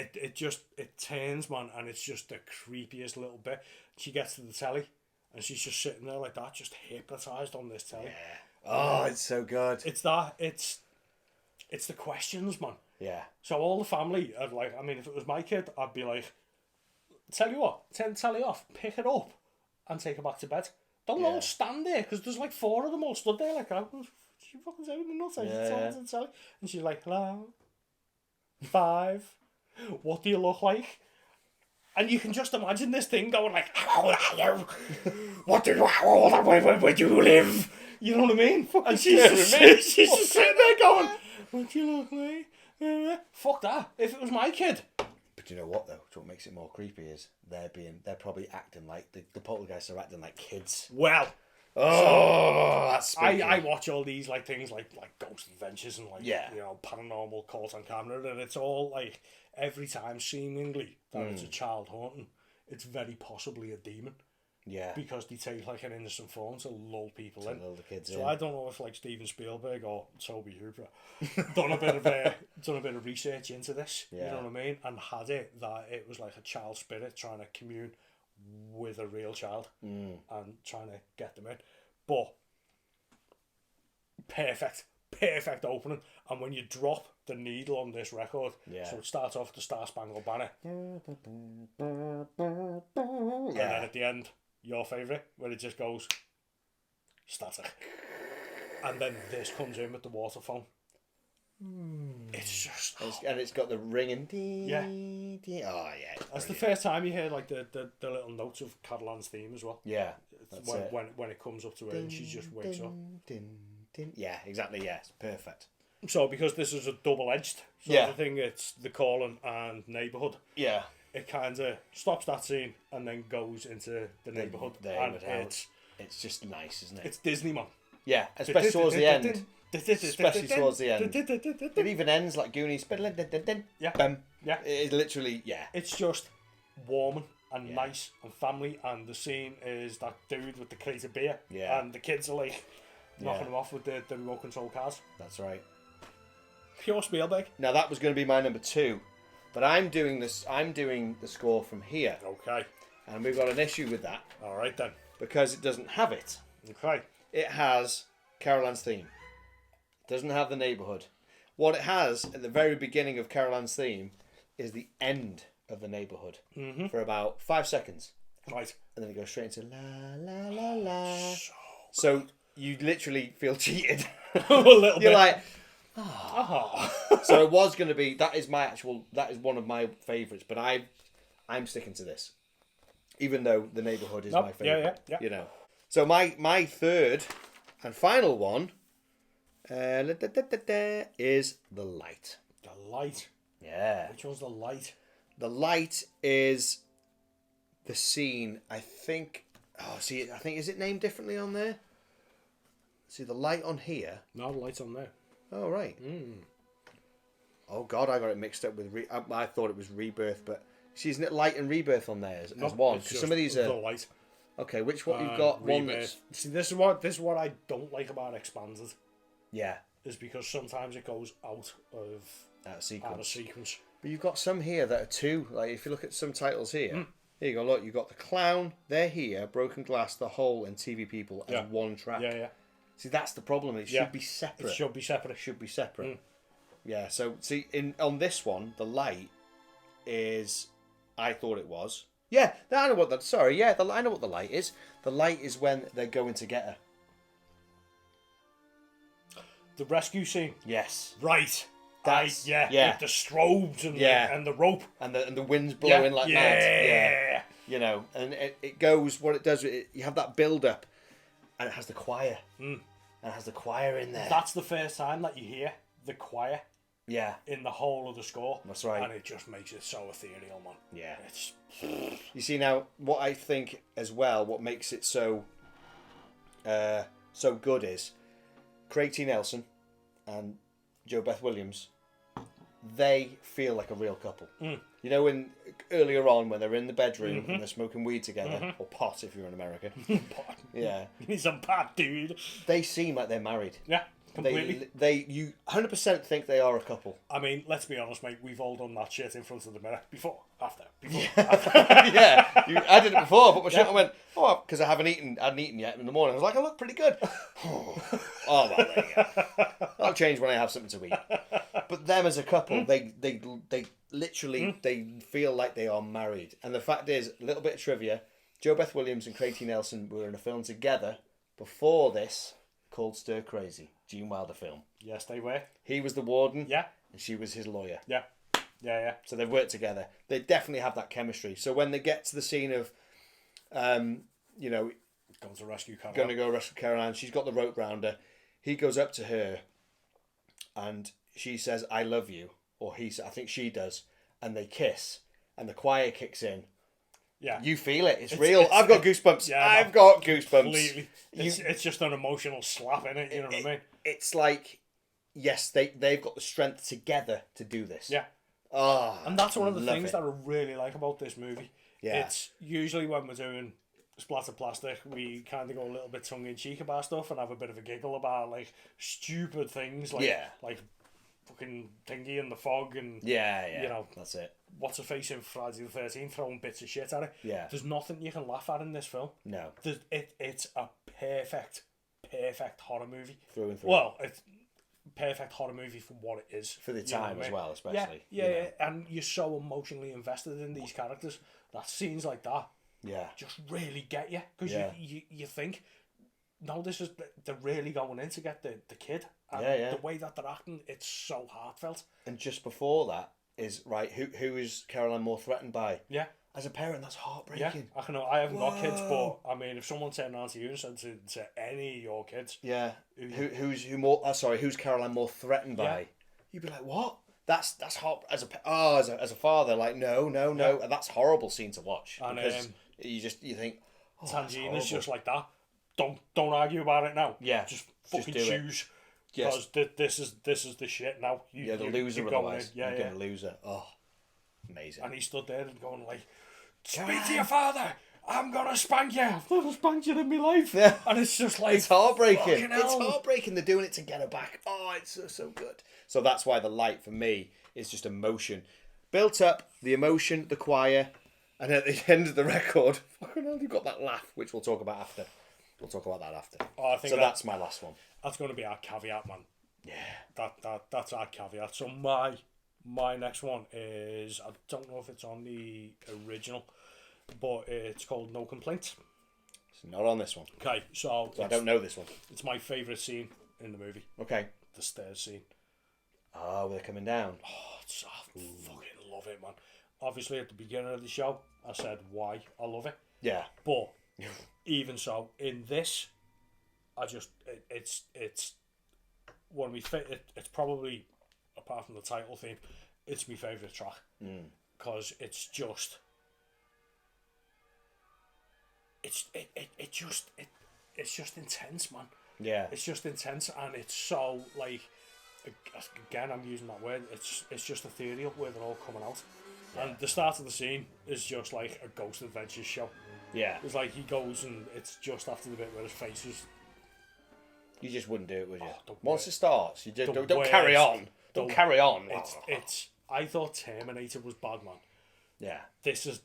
turns, man, and it's just the creepiest little bit. She gets to the telly, and she's just sitting there like that, just hypnotised on this telly. Yeah. Oh, it's so good. It's the questions, man. Yeah. So all the family are like, I mean, if it was my kid, I'd be like, tell you what, turn the telly off, pick it up, and take her back to bed. Don't all stand there, because there's like 4 of them all stood there like, she fucking saying the nuts. To telly. And she's like, hello, 5, what do you look like? And you can just imagine this thing going like, how old are you? Where do you live? You know what I mean? And she's just sitting there going, what do you look like? Fuck that. If it was my kid. But you know what though? What makes it more creepy is they're probably acting like the poltergeists are acting like kids. Well. That's spooky. I watch all these like things like Ghost Adventures and like you know, paranormal caught on camera, and it's all like every time seemingly that it's a child haunting, it's very possibly a demon. Yeah. Because they take like an innocent form to lull people in. Lull the kids so in. I don't know if like Steven Spielberg or Toby Hooper done a bit of research into this. Yeah. You know what I mean? And had it that it was like a child spirit trying to commune with a real child and trying to get them in. But perfect opening. And when you drop the needle on this record, so it starts off the Star Spangled Banner, and then at the end, your favourite, where it just goes static, and then this comes in with the waterphone. It's just and it's got the ringing. That's the first time you hear like the little notes of Caroline's theme as well. Yeah, when it comes up to her and she just wakes up. Yeah, exactly. Yeah, it's perfect. So because this is a double-edged sort of thing, it's the calling and neighbourhood. Yeah, it kind of stops that scene and then goes into the neighbourhood, and it's just nice, isn't it? It's Disney, man. Yeah, especially towards the end. Especially towards the end. It even ends like Goonies. Yeah. Yeah. It's literally, It's just warming and nice and family, and the scene is that dude with the crate of beer. Yeah. And the kids are like knocking him off with the remote control cars. That's right. Pure Spielberg. Now that was going to be my number 2. But I'm doing the score from here. Okay. And we've got an issue with that. Alright then. because it doesn't have it. Okay. It has Carol Ann's theme. It doesn't have the neighbourhood. What it has at the very beginning of Carol Ann's theme is the end of the neighbourhood for about 5 seconds. Right. And then it goes straight into la la la la. So you literally feel cheated. A little You're bit. like, Oh. so it was going to be, that is one of my favourites, but I'm sticking to this. Even though the neighbourhood is my favourite. Yeah. You know. So my third and final one is The Light. The Light. Yeah. Which one's The Light? The Light is the scene, I think, is it named differently on there? See, The Light on here. No, The Light's on there. Oh, right. Oh, God, I got it mixed up with... I thought it was Rebirth, but... See, isn't it Light and Rebirth on there as one? Because some of these The are... Light. Okay, which one you've got? One Rebirth. that's... See, this is what I don't like about Expanded. Yeah. Is because sometimes it goes out of sequence. But you've got some here that are two. Like, if you look at some titles here... Here you go, look, you've got The Clown, they're here, Broken Glass, The Hole, and TV People as one track. Yeah. See, that's the problem. It should be separate. It should be separate. It should be separate. Yeah, so, see, on this one, The Light is... I thought it was. Yeah, I know what that... Sorry, yeah, I know what The Light is. The Light is when they're going to get her. The rescue scene. Yes. Right. That's... Yeah. With the strobes and, and the rope. And the wind's blowing like mad. Yeah. You know, and it goes... What it does, you have that build-up, and it has the choir. And it has the choir in there. That's the first time that you hear the choir. Yeah. In the whole of the score. That's right. And it just makes it so ethereal, man. Yeah. It's... You see, now, what I think as well, what makes it so good is Craig T. Nelson and Jo Beth Williams, they feel like a real couple. You know, when earlier on, when they're in the bedroom and they're smoking weed together, or pot if you're in America. Pot. Yeah. You need some pot, dude. They seem like they're married. Yeah. Completely. You 100% think they are a couple. I mean, let's be honest, mate. We've all done that shit in front of the mirror. Before, after. Yeah. I did it before. I put my shit on and went, because I hadn't eaten yet in the morning. I was like, I look pretty good. Oh, well, there you go. That'll change when I have something to eat. But them as a couple, they literally, they feel like they are married. And the fact is, a little bit of trivia, Jo Beth Williams and Craig T. Nelson were in a film together before this called Stir Crazy. Gene Wilder film. Yes, they were. He was the warden. Yeah. And she was his lawyer. Yeah. So they've worked together. They definitely have that chemistry. So when they get to the scene of, going to rescue Carol. Going to go rescue Carol Ann, she's got the rope round her. He goes up to her, and she says, "I love you," or I think she does, and they kiss, and the choir kicks in. Yeah. You feel it. It's real. I've got goosebumps. Yeah, I've got goosebumps. Completely. It's just an emotional slap in it, you know what I mean? It's like, yes, they've got the strength together to do this. Yeah. And that's one of the things that I really like about this movie. Yeah. It's usually when we're doing Splattered Plastic, we kind of go a little bit tongue-in-cheek about stuff and have a bit of a giggle about, like, stupid things, like fucking Thingy and the Fog and... Yeah. You know... That's it. What's her face in Friday the 13th throwing bits of shit at it. Yeah. There's nothing you can laugh at in this film. No. It's a perfect horror movie. Through and through. Well, it's perfect horror movie for what it is. For the time as well, especially. Yeah. And you're so emotionally invested in these characters that scenes like that just really get you. Because you think, no, they're really going in to get the kid. And the way that they're acting, it's so heartfelt. And just before that, is right. Who is Caroline more threatened by? Yeah, as a parent, that's heartbreaking. Yeah, I know. I haven't got kids, but I mean, if someone turned around to you and said to any of your kids, who's Caroline more threatened by? You'd be like, what? That's hard as a father. Like, no, and that's a horrible scene to watch because you think Tangina's just like that. Don't argue about it now. Yeah, just fucking choose. Because this is the shit now. The loser otherwise. You're going to lose her. Oh, amazing. And he stood there and going like, speak to your father. I'm going to spank you. I've never spanked you in my life. Yeah. And it's just like... It's heartbreaking. It's heartbreaking. They're doing it to get her back. Oh, it's so good. So that's why The Light, for me, is just emotion. Built up, the emotion, the choir, And at the end of the record, fucking hell, you got that laugh, which we'll talk about after. We'll talk about that after. Oh, I think so that's my last one. That's going to be our caveat, man. Yeah. That's our caveat. So my next one is, I don't know if it's on the original, but it's called No Complaints. It's not on this one. Okay, so I don't know this one. It's my favourite scene in the movie. Okay. The stairs scene. Oh, they're coming down. Oh, I fucking love it, man. Obviously, at the beginning of the show, I said why I love it. Yeah. But even so, in this, I just it's when we fit. It's probably, apart from the title theme, it's my favourite track because it's just it's just intense, man. Yeah. It's just intense, and it's so like, again, I'm using that word. It's just ethereal where they're all coming out, and the start of the scene is just like a Ghost Adventures show. Yeah. It's like he goes, and it's just after the bit where his face is. You just wouldn't do it, would you? Oh, Once it starts, you just don't worst. carry on. Don't carry on. It's. I thought Terminator was bad, man. Yeah. This is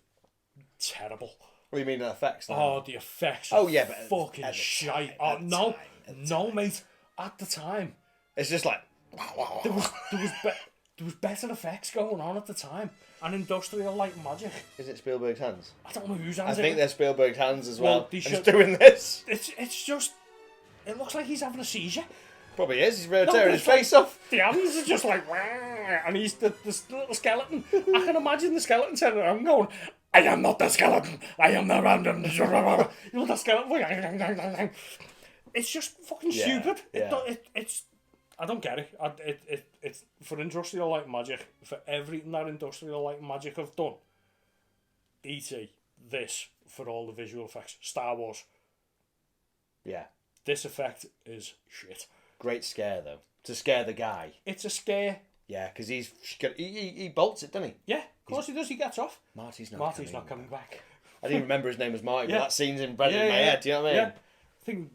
terrible. What do you mean the effects? Now? Oh, the effects. Oh yeah, but fucking shite. Oh no, no, mate. At the time, it's just like there was better effects going on at the time, and industrial light magic. Is it Spielberg's hands? I don't know whose hands. I think they're Spielberg's hands as well. They And should, he's doing this. It's just. It looks like he's having a seizure. Probably is. He's really tearing his face off. The hands are just like, and he's the little skeleton. I can imagine the skeleton turning around going, I am not the skeleton. I am the random. You know the skeleton. It's just fucking stupid. Yeah. It's. I don't get it. It's for industrial light magic. For everything that industrial light magic have done. E.T. This for all the visual effects. Star Wars. Yeah. This effect is shit. Great scare though. To scare the guy. It's a scare. Yeah, because he bolts it, doesn't he? Yeah, of course he does. He gets off. Marty's not coming back. I didn't remember his name was Marty, Yeah. but that scene's embedded in my head. Do you know what I mean? Yeah. I think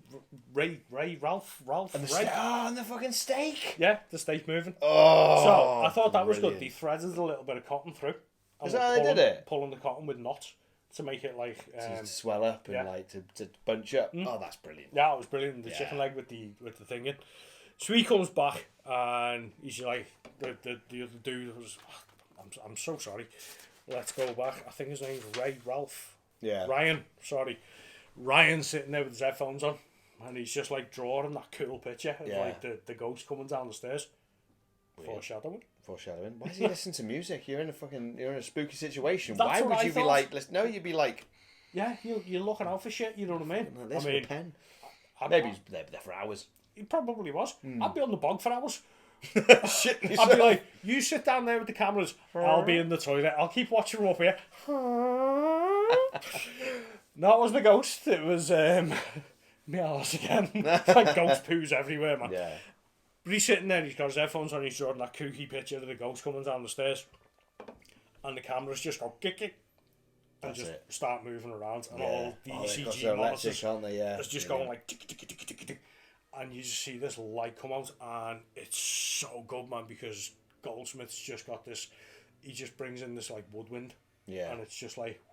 Ralph, And the Ray. and the fucking steak. Yeah, the steak moving. Oh. So I thought that was brilliant. good. They threaded a little bit of cotton through. And Is that how they did it? Pulling the cotton with knots to make it like To swell up and like to bunch up. Oh, that's brilliant. yeah, it was brilliant. The chicken leg with the thing in. So he comes back and he's like the other dude was. I'm so sorry. Let's go back. I think his name's Ralph. Yeah. Ryan. Sorry. Ryan's sitting there with his headphones on, and he's just like drawing that cool picture of like the ghost coming down the stairs. Weird. Foreshadowing. Why does he listen to music? You're in a spooky situation. That's Why what would I you be thought. like? No, you'd be like. Yeah, you're looking out for shit. You know what I mean? Like this I mean, with a pen. I- Maybe he's there for hours. He probably was. I'd be on the bog for hours. Shit. I'd be like, you sit down there with the cameras. I'll be in the toilet. I'll keep watching from up here. No, it was the ghost. It was me arse again. It's like ghost poos everywhere, man. Yeah. But he's sitting there, he's got his headphones on, he's drawing that kooky picture of the ghost coming down the stairs. And the cameras just go kick it. And That's just it. start moving around. And all the they're CG monitors aren't they? Yeah. is just going like tick, tick, tick, tick, tick, tick. And you just see this light come out, and it's so good, man, because Goldsmith's just got this, he just brings in this like woodwind. Yeah. And it's just like,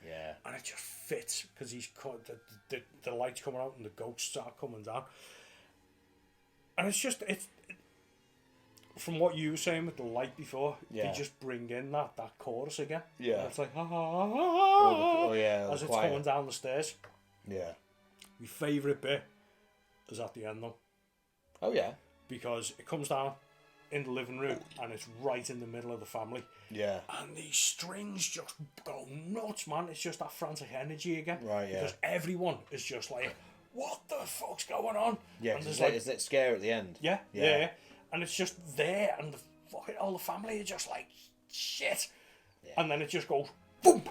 Yeah. and it just fits because he's cut the lights coming out and the ghosts are coming down, and it's just from what you were saying with the light before, Yeah. they just bring in that chorus again. Yeah. And it's like oh yeah. as the it's choir. coming down the stairs. Yeah. My favourite bit is at the end though, Oh yeah. because it comes down in the living room and it's right in the middle of the family. Yeah. And these strings just go nuts, man. It's just that frantic energy again. Right, yeah. Because everyone is just like, what the fuck's going on? Yeah. And Because there's isn't it scare at the end? yeah. And it's just there, and all the family are just like, shit. Yeah. And then it just goes, boom.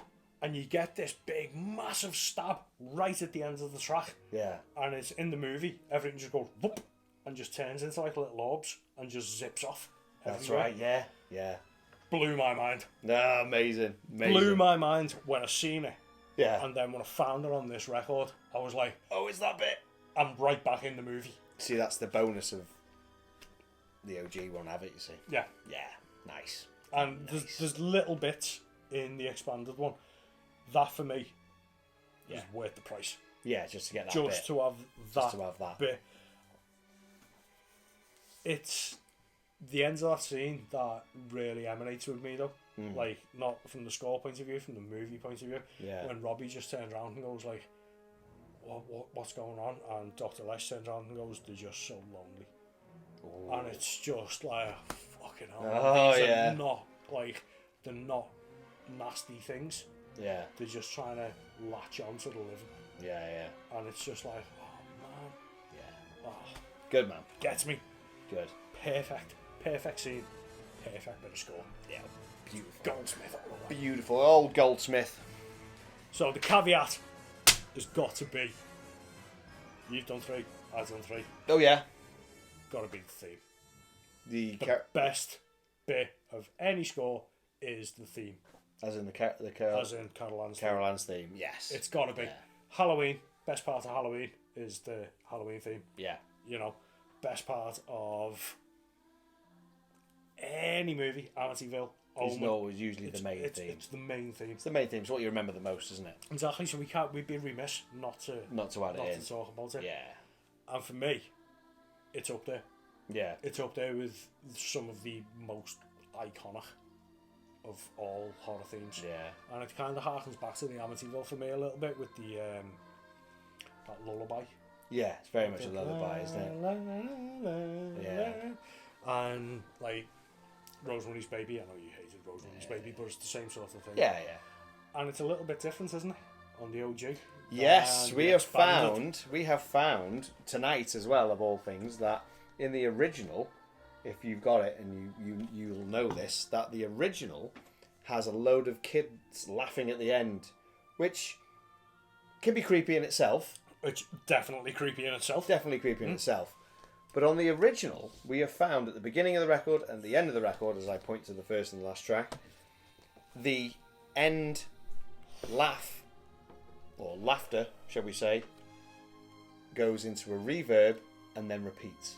And you get this big, massive stab right at the end of the track. Yeah. And it's in the movie, everything just goes, whoop, and just turns into like little orbs and just zips off. That's everywhere. right. Yeah. Yeah. Blew my mind. No, amazing. Blew my mind when I seen it. Yeah. And then when I found it on this record, I was like, Oh, is that bit? I'm right back in the movie. See, that's the bonus of the OG won't have it. You see. Yeah. Yeah. Nice. And there's little bits in the expanded one. That for me is Yeah. worth the price. Yeah, just to get that Just bit. to have that, Just to have that. bit. It's the end of that scene that really emanates with me though. Like, not from the score point of view, from the movie point of view. Yeah. When Robbie just turns around and goes like, what's going on? And Dr. Les turns around and goes, they're just so lonely. Ooh. And it's just like, fucking hell. Oh, These yeah. are not, like, they're not nasty things. Yeah. They're just trying to latch on to the living. Yeah. And it's just like, oh man. Yeah. Oh, Good, man. gets me. Good. Perfect scene. Perfect bit of score. Yeah. Beautiful. Goldsmith all over. Beautiful. Old Goldsmith. So the caveat has got to be, you've done 3, I've done 3. Oh, yeah. Got to be the theme. The The best bit of any score is the theme. as in As in Carol Ann's theme. Carol Ann's theme. Yes. It's got to be. Yeah. Halloween, best part of Halloween is the Halloween theme. Yeah. You know, best part of any movie, Amityville. It's Omen. always usually the main theme. It's the main theme. It's the main theme. It's what you remember the most, isn't it? Exactly, so we'd be remiss not to Add it in. to talk about it. Yeah. And for me, it's up there. Yeah. It's up there with some of the most iconic of all horror themes. Yeah. And it kind of harkens back to the Amityville for me a little bit with the that lullaby. Yeah. It's very much a lullaby, isn't it? Yeah. And like Rosemary's Baby, I know you hated Rosemary's Baby, but it's the same sort of thing. Yeah. And it's a little bit different, isn't it, on the OG? Yes, And we the have expanded. found tonight as well, of all things, that in the original, if you've got it and you'll know this, that the original has a load of kids laughing at the end, which can be creepy in itself. It's definitely creepy in itself. Definitely creepy in itself. But on the original, we have found at the beginning of the record and the end of the record, as I point to the first and the last track, the end laugh, or laughter, shall we say, goes into a reverb and then repeats.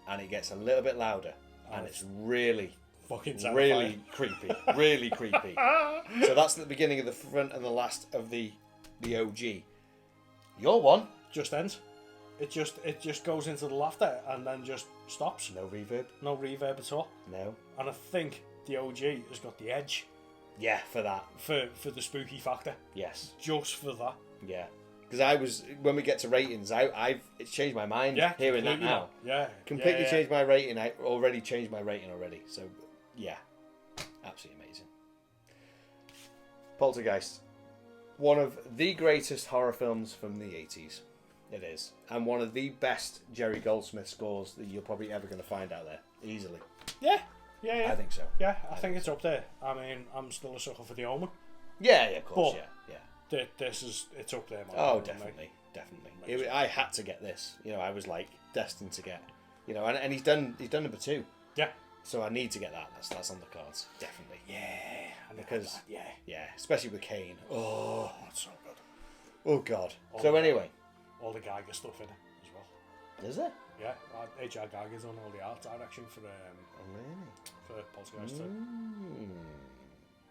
And it gets a little bit louder. And it's really, Fucking terrifying. really creepy. Really creepy. So that's the beginning of the front and the last of the OG. Your one, Just ends. It just goes into the laughter and then just stops. no reverb. No reverb at all. No. And I think the OG has got the edge Yeah, for that. for the spooky factor. Yes. Just for that. Yeah. Because when we get to ratings, it's changed my mind hearing that completely now. Yeah. Completely yeah. changed my rating. I already changed my rating already. So, yeah. Absolutely amazing. Poltergeist. One of the greatest horror films from the 80s. It is. And one of the best Jerry Goldsmith scores that you're probably ever going to find out there. Easily. Yeah. I think so. Yeah, I think it's up there. I mean, I'm still a sucker for the Omen. Yeah, of course, But- yeah. It's up there, man. Oh, definitely. I had to get this. I was like destined to get. And he's done number 2. Yeah. So I need to get that. That's on the cards. Definitely. Yeah. Because yeah. especially with Kane. Oh, that's so good. Oh God. Oh, So anyway, All the Geiger stuff in it as well. is it? Yeah, H.R. Geiger's on all the art direction for Poltergeist 2.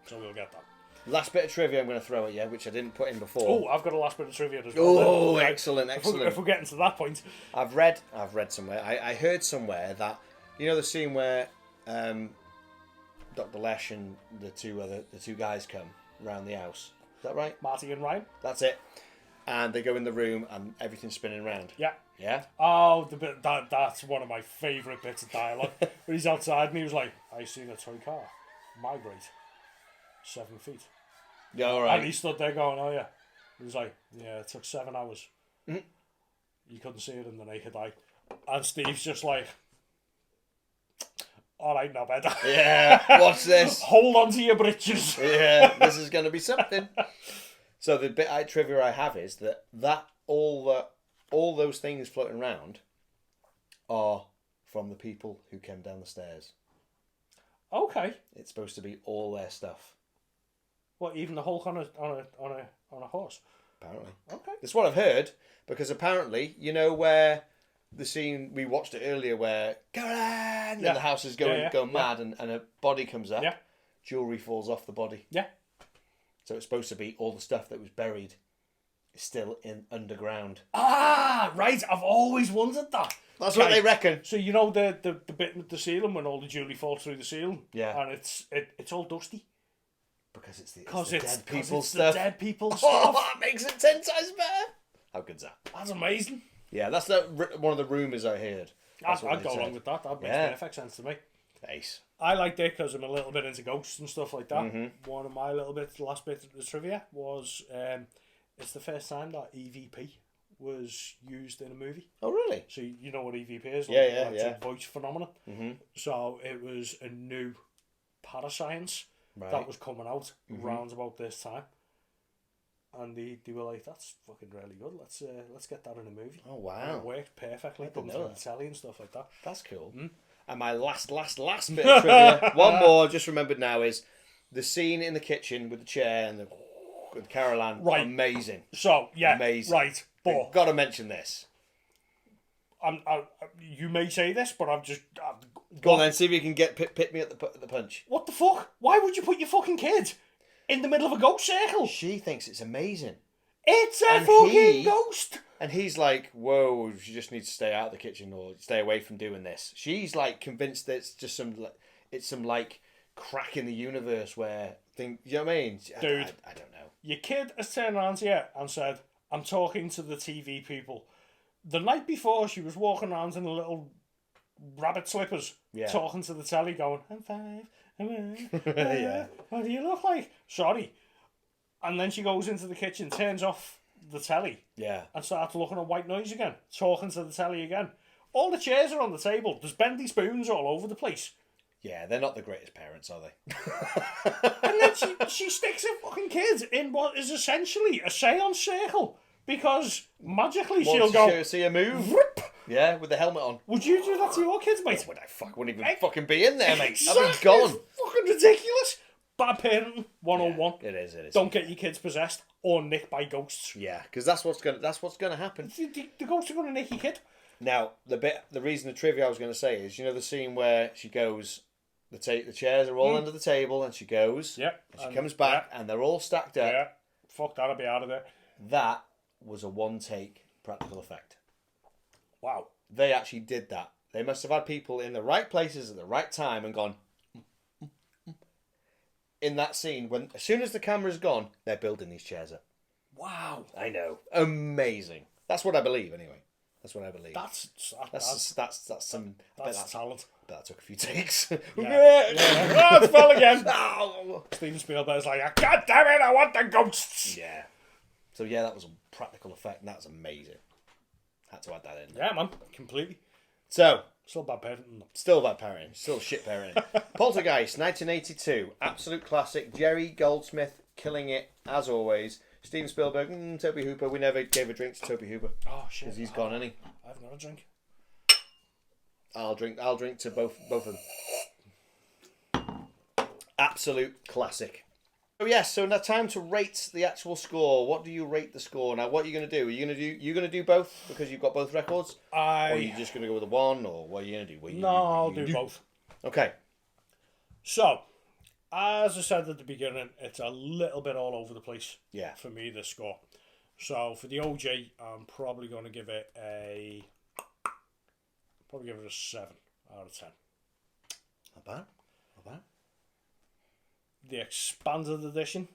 So we'll get that. Last bit of trivia I'm going to throw at you, which I didn't put in before. Oh, I've got a last bit of trivia as well. Oh, Right. excellent. If we're getting to that point, I've read somewhere. I heard somewhere that the scene where Dr. Lesh and the two guys come round the house. Is that right? Marty and Ryan. That's it. And they go in the room and everything's spinning round. Yeah. Yeah. Oh, the bit that's one of my favourite bits of dialogue. When he's outside and he was like, "I seen a toy car migrate 7 feet," Yeah. All right. and he stood there going, "Oh yeah." He was like, "Yeah, it took 7 hours. Mhm. You couldn't see it in the naked eye." And Steve's just like, "All right, now better. Yeah. Watch this. Hold on to your britches." Yeah. This is going to be something. So the bit trivia I have is that all those things floating around are from the people who came down the stairs. Okay. It's supposed to be all their stuff, What? Even the Hulk on a horse? apparently. Okay. That's what I've heard, because apparently, where the scene we watched it earlier where Caroline and the house is going Yeah. mad and a body comes up. Yeah. Jewellery falls off the body. Yeah. So it's supposed to be all the stuff that was buried is still in underground. Ah, right. I've always wondered that. That's what they reckon. So you know the bit with the ceiling when all the jewellery falls through the ceiling? Yeah. And it's all dusty. Because it's the Dead people it's stuff. the dead people Oh, stuff. that makes it 10 times better. How good's that? That's amazing. Yeah, that's one of the rumours I heard. I'd go along with that. That makes perfect sense to me. Ace. I liked it because I'm a little bit into ghosts and stuff like that. Mm-hmm. One of my last bit of the trivia was it's the first time that EVP was used in a movie. Oh, really? So you know what EVP is? Yeah. It's a voice phenomenon. Mm-hmm. So it was a new parascience that was coming out round about this time. And they were like, that's fucking really good. Let's get that in a movie. Oh, wow. And it worked perfectly. Done through the telly and stuff like that. That's cool. And my last bit of trivia, one more, just remembered now, is the scene in the kitchen with the chair and with Carol Ann. Right. Amazing. So, yeah, Amazing. right. But got to mention this. you may say this, but Go on then, see if you can get pit me at the punch. What the fuck? Why would you put your fucking kid in the middle of a ghost circle? She thinks it's amazing. It's a fucking ghost. And he's like, whoa, she just needs to stay out of the kitchen or stay away from doing this. She's like convinced that it's just some crack in the universe where you know what I mean? Dude. I don't know. Your kid has turned around to you and said, I'm talking to the TV people. The night before, she was walking around in a little rabbit slippers, talking to the telly, going, I'm 5, Yeah. What do you look like? Sorry. And then she goes into the kitchen, turns off the telly, and starts looking at white noise again, talking to the telly again. All the chairs are on the table. There's bendy spoons all over the place. Yeah, they're not the greatest parents, are they? And then she sticks her fucking kid in what is essentially a seance circle. Because magically she'll go... See a move? Whoop. Yeah, with the helmet on. Would you do that to your kids, mate? Would I wouldn't even fucking be in there, mate. Exactly. I'd be gone. It's fucking ridiculous. Bad parenting 101. Yeah, it is. Don't get your kids possessed or nicked by ghosts. Yeah, because that's what's gonna happen. The ghosts are going to nick your kid. Now, the reason the trivia I was going to say is, you know the scene where she goes, the chairs are all under the table, and she goes, and she comes back, and they're all stacked up. Yeah, fuck that, I'll be out of there. That was a one-take practical effect. Wow. They actually did that. They must have had people in the right places at the right time and gone, in that scene, when as soon as the camera's gone, they're building these chairs up. Wow. I know. Amazing. That's what I believe, anyway. That's what I believe. That's some... That's talent. But that took a few takes. Yeah. Oh, it's fell again. Steven Spielberg's like, God damn it, I want the ghosts. Yeah. So yeah, that was a practical effect, and that was amazing. Had to add that in. Yeah, man, completely. So, still bad parenting. Still bad parenting. Still shit parenting. Poltergeist, 1982. Absolute classic. Jerry Goldsmith killing it, as always. Steven Spielberg, Toby Hooper. We never gave a drink to Toby Hooper. Oh, shit. Because he's gone, hasn't he? I've got a drink. I'll drink to both of them. Absolute classic. Oh yes, so now time to rate the actual score. What do you rate the score? Now what are you gonna do? Are you gonna do both because you've got both records? Or are you just gonna go with the one, or what are you gonna do? I'll do both. Okay. So, as I said at the beginning, it's a little bit all over the place. Yeah. For me, the score. So for the OG, I'm probably gonna give it a 7 out of 10. Not bad. Not bad. The expanded edition.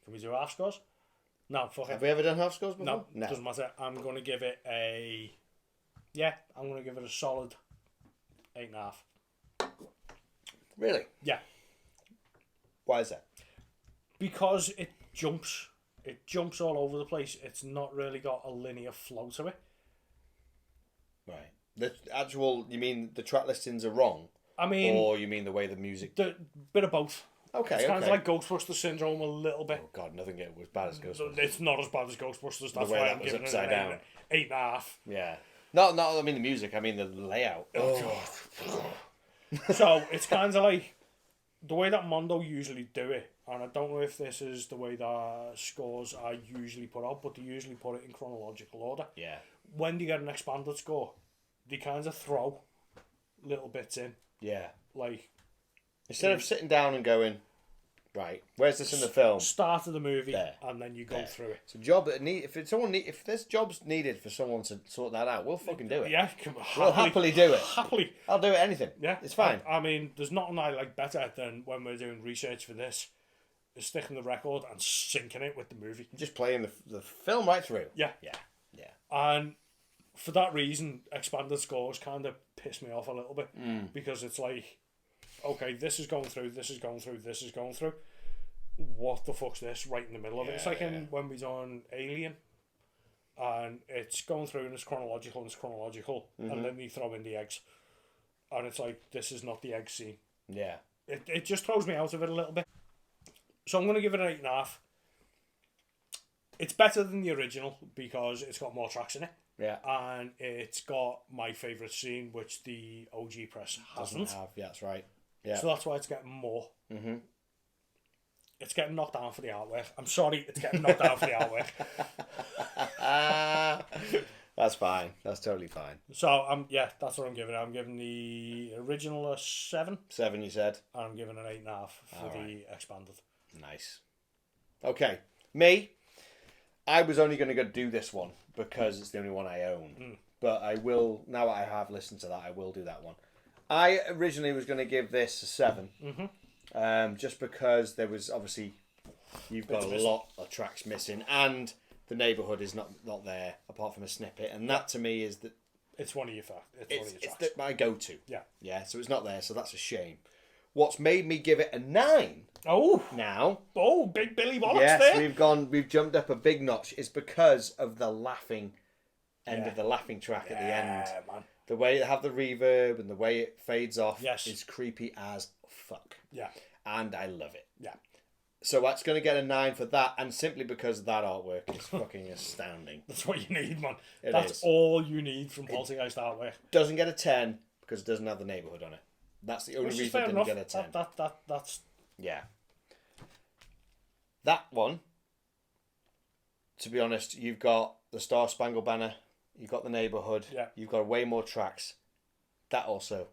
Can we do half scores? No, fuck it. Have we ever done half scores before? No, doesn't matter. I'm going to give it a... Yeah, I'm going to give it a solid 8.5. Really? Yeah. Why is that? Because it jumps. It jumps all over the place. It's not really got a linear flow to it. Right. The actual... You mean the track listings are wrong? I mean... Or you mean the way the music... The bit of both. Okay, It's kind of like Ghostbusters syndrome a little bit. Oh, God, nothing as bad as Ghostbusters. It's not as bad as Ghostbusters. That's way why that I'm was giving upside it down. an 8.5. Yeah. No, I mean the music. I mean the layout. Oh. So, it's kind of like the way that Mondo usually do it, and I don't know if this is the way that scores are usually put out, but they usually put it in chronological order. Yeah. When they get an expanded score, they kind of throw little bits in. Yeah. Like... Instead of sitting down and going, Right. Where's this in the film? Start of the movie, There. and then you go through it. It's a job that if there's jobs needed for someone to sort that out, we'll fucking do it. Yeah, We'll happily do it. Happily. I'll do it. Anything. Yeah, It's fine. I mean, there's nothing I like better than when we're doing research for this, is sticking the record and syncing it with the movie. Just playing the film right through. Yeah. Yeah. Yeah. And for that reason, expanded scores kind of piss me off a little bit because it's like, okay, this is going through, this is going through, this is going through. What the fuck's this right in the middle of it? It's like when we done Alien, and it's going through and it's chronological, and then they throw in the eggs, and it's like, this is not the egg scene. Yeah. It just throws me out of it a little bit. So I'm going to give it an 8.5. It's better than the original because it's got more tracks in it. Yeah. And it's got my favourite scene, which the OG press hasn't. Yeah, that's right. Yeah. So that's why it's getting more. Mm-hmm. It's getting knocked down for the artwork. I'm sorry, it's getting knocked down for the artwork. That's fine. That's totally fine. So that's what I'm giving it. I'm giving the original a 7. 7, you said. And I'm giving it an 8.5 for the expanded. Nice. Okay. Me, I was only going to go do this one because it's the only one I own. But I will, now I have listened to that, I will do that one. I originally was going to give this a 7. Just because there was obviously, you've got a lot of tracks missing and the neighbourhood is not there apart from a snippet. And that to me is that it's one of your facts. It's my go-to. Yeah. Yeah, so it's not there, so that's a shame. What's made me give it a 9 now... Oh, big Billy Bollocks yes, there. we've jumped up a big notch, is because of the laughing end of the laughing track at the end. Man. The way it have the reverb and the way it fades off is creepy as fuck. Yeah. And I love it. Yeah. So that's going to get a 9 for that, and simply because that artwork is fucking astounding. That's what you need, man. It That's is. all you need from Poltergeist artwork. Doesn't get a 10 because it doesn't have the neighbourhood on it. That's the only reason it didn't get a 10. That's... Yeah. That one, to be honest, you've got the Star Spangled Banner, you've got the neighbourhood, you've got way more tracks. That also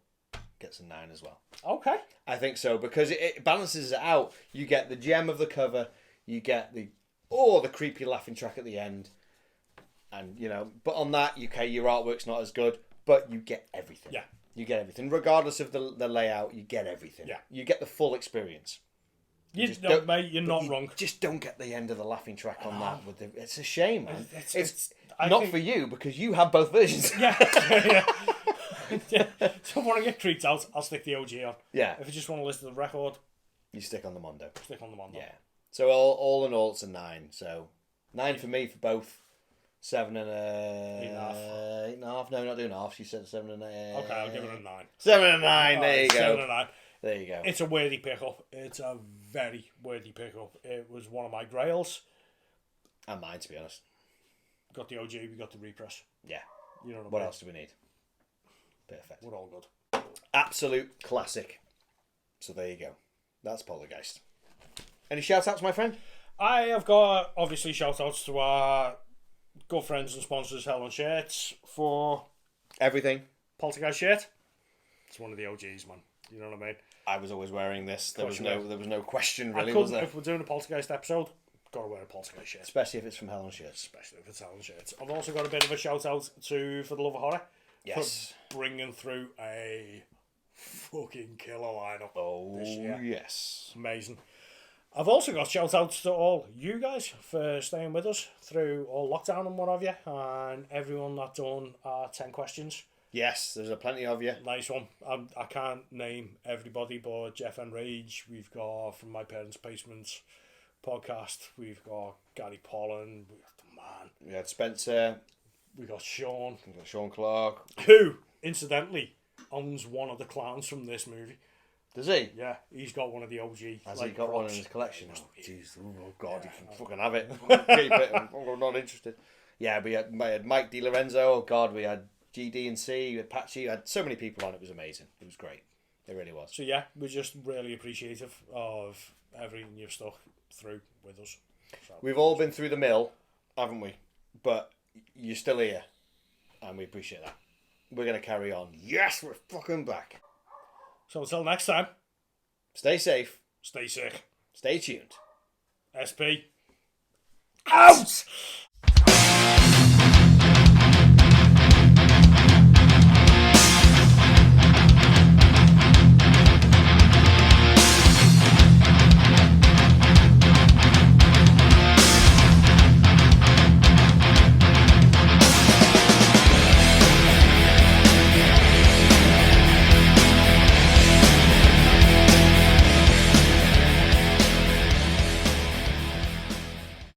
gets a 9 as well. Okay. I think so, because it balances it out. You get the gem of the cover, you get the creepy laughing track at the end, and but on that, your artwork's not as good, but you get everything. Yeah. You get everything, regardless of the layout. You get everything. Yeah. You get the full experience. Mate, you're not wrong. Just don't get the end of the laughing track on that. It's a shame, man. It's I not think... for you because you have both versions. Yeah. So if I want to get creeped out, I'll stick the OG on. Yeah. If you just want to listen to the record, you stick on the Mondo. Stick on the Mondo. Yeah. So all in all, it's a 9. So 9 for me for both. 7 and a 8.5. No, not doing half. She said 7 and a. Okay, I'll give it a 9. 7 and a 9. There you go. 7 and a 9. There you go. It's a worthy pickup. It's a very worthy pickup. It was one of my grails. And mine, to be honest. Got the OG. We got the repress. Yeah. You know what else do we need? Perfect. We're all good. Absolute classic. So there you go. That's Poltergeist. Any shout outs, my friend? I have got obviously shout outs to our good friends and sponsors, Hell on Shirts, for everything. Poltergeist shirt. It's one of the OGs, man. You know what I mean? I was always wearing this. There was no question really, was there? If we're doing a Poltergeist episode, gotta wear a Poltergeist shirt. Especially if it's from Hell on Shirts. Especially if it's Hell on Shirts. I've also got a bit of a shout out to For the Love of Horror. Yes. For bringing through a fucking killer lineup. Oh, this year. yes. Amazing. I've also got shout outs to all you guys for staying with us through all lockdown and what have you, and everyone that done our 10 questions. Yes, there's a plenty of you. Nice one. I can't name everybody, but Jeff and Rage, we've got From My Parents' Basements podcast, we've got Gary Pollan, we got the man. We had Spencer. We got Sean. We got Sean Clark. Who, incidentally, owns one of the clowns from this movie. Does he? Yeah, he's got one of the OG. Has he got one in his collection? Oh, jeez. Oh, God, Yeah, you can fucking have it. Keep it. I'm not interested. Yeah, we had Mike DiLorenzo. Oh, God, we had GD&C, we had Patchy. We had so many people on. It was amazing. It was great. It really was. So, yeah, we're just really appreciative of everything you've stuck through with us. So, we've all been through the mill, haven't we? But you're still here. And we appreciate that. We're going to carry on. Yes, we're fucking back. So until next time, stay safe. Stay sick. Stay tuned. SP. Out!